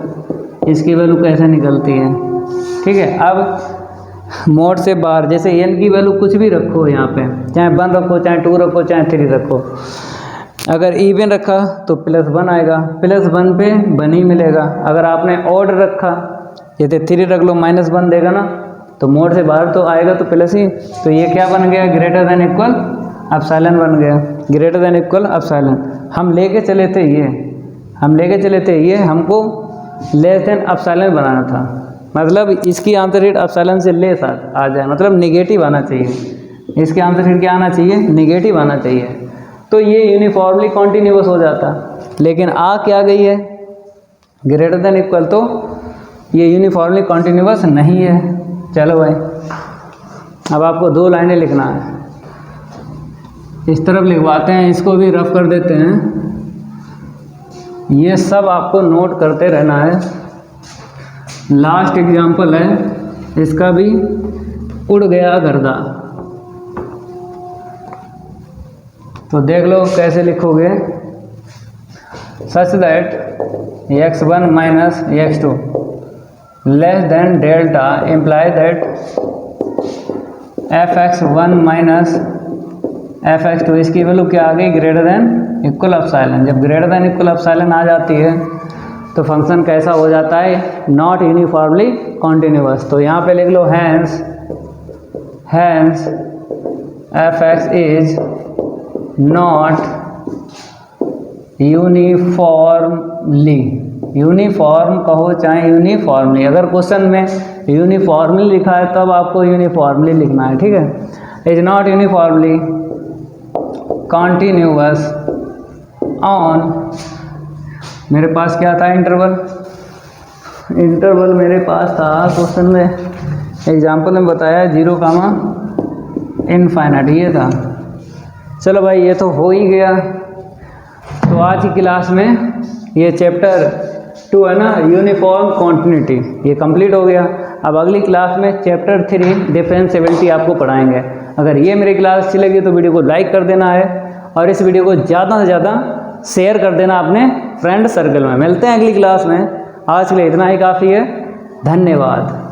इसकी वैल्यू कैसे निकलती है, ठीक है। अब मोड से बाहर जैसे n की वैल्यू कुछ भी रखो यहाँ पे, चाहे 1 रखो, चाहे 2 रखो, चाहे 3 रखो। अगर इवन रखा तो +1 आएगा, +1 पे 1 ही मिलेगा। अगर आपने ऑड रखा जैसे 3 रख लो -1 देगा ना, तो मोड से बाहर तो आएगा तो प्लस ही। तो ये क्या बन गया? ग्रेटर देन इक्वल एप्सिलॉन बन गया, ग्रेटर देन इक्वल एप्सिलॉन। हम लेके चले थे ये, हमको लेस देन एप्सिलॉन बनाना था, मतलब इसकी आंसर शीट एप्सिलॉन से लेस आ जाए, मतलब निगेटिव आना चाहिए। इसके आंसर शीट क्या आना चाहिए? निगेटिव आना चाहिए। तो ये यूनिफॉर्मली कॉन्टिन्यूअस हो जाता, लेकिन आ क्या गई है? ग्रेटर देन इक्वल, तो ये यूनिफॉर्मली कॉन्टिन्यूअस नहीं है। चलो भाई, अब आपको 2 लाइनें लिखना है, इस तरफ लिखवाते हैं, इसको भी रफ कर देते हैं। ये सब आपको नोट करते रहना है। लास्ट एग्जाम्पल है, इसका भी उड़ गया गर्दा, तो देख लो कैसे लिखोगे। Such that x1 minus x2 less than delta imply that fx1 minus fx2, इसकी वैल्यू क्या आ गई? Greater than equal epsilon. जब ग्रेटर देन इक्वल एप्सिलॉन आ जाती है तो फंक्शन कैसा हो जाता है? Not uniformly continuous. तो यहाँ पे लिख लो hence fx is not uniform कहो चाहे यूनिफॉर्मली। अगर क्वेश्चन में यूनिफॉर्मली लिखा है तब आपको यूनिफॉर्मली लिखना है, ठीक है। Is not uniformly continuous on, मेरे पास क्या था? इंटरवल मेरे पास था क्वेश्चन में, एग्जाम्पल में बताया 0, इनफाइनाइट, ये था। चलो भाई, ये तो हो ही गया। तो आज की क्लास में ये चैप्टर 2 है ना, यूनिफॉर्म कॉन्टिन्यूटी, ये कंप्लीट हो गया। अब अगली क्लास में चैप्टर 3 डिफरेंशिएबिलिटी आपको पढ़ाएंगे। अगर ये मेरी क्लास अच्छी लगी तो वीडियो को लाइक कर देना है और इस वीडियो को ज़्यादा से ज़्यादा शेयर कर देना अपने फ्रेंड सर्कल में। मिलते हैं अगली क्लास में, आज के लिए इतना ही काफ़ी है। धन्यवाद।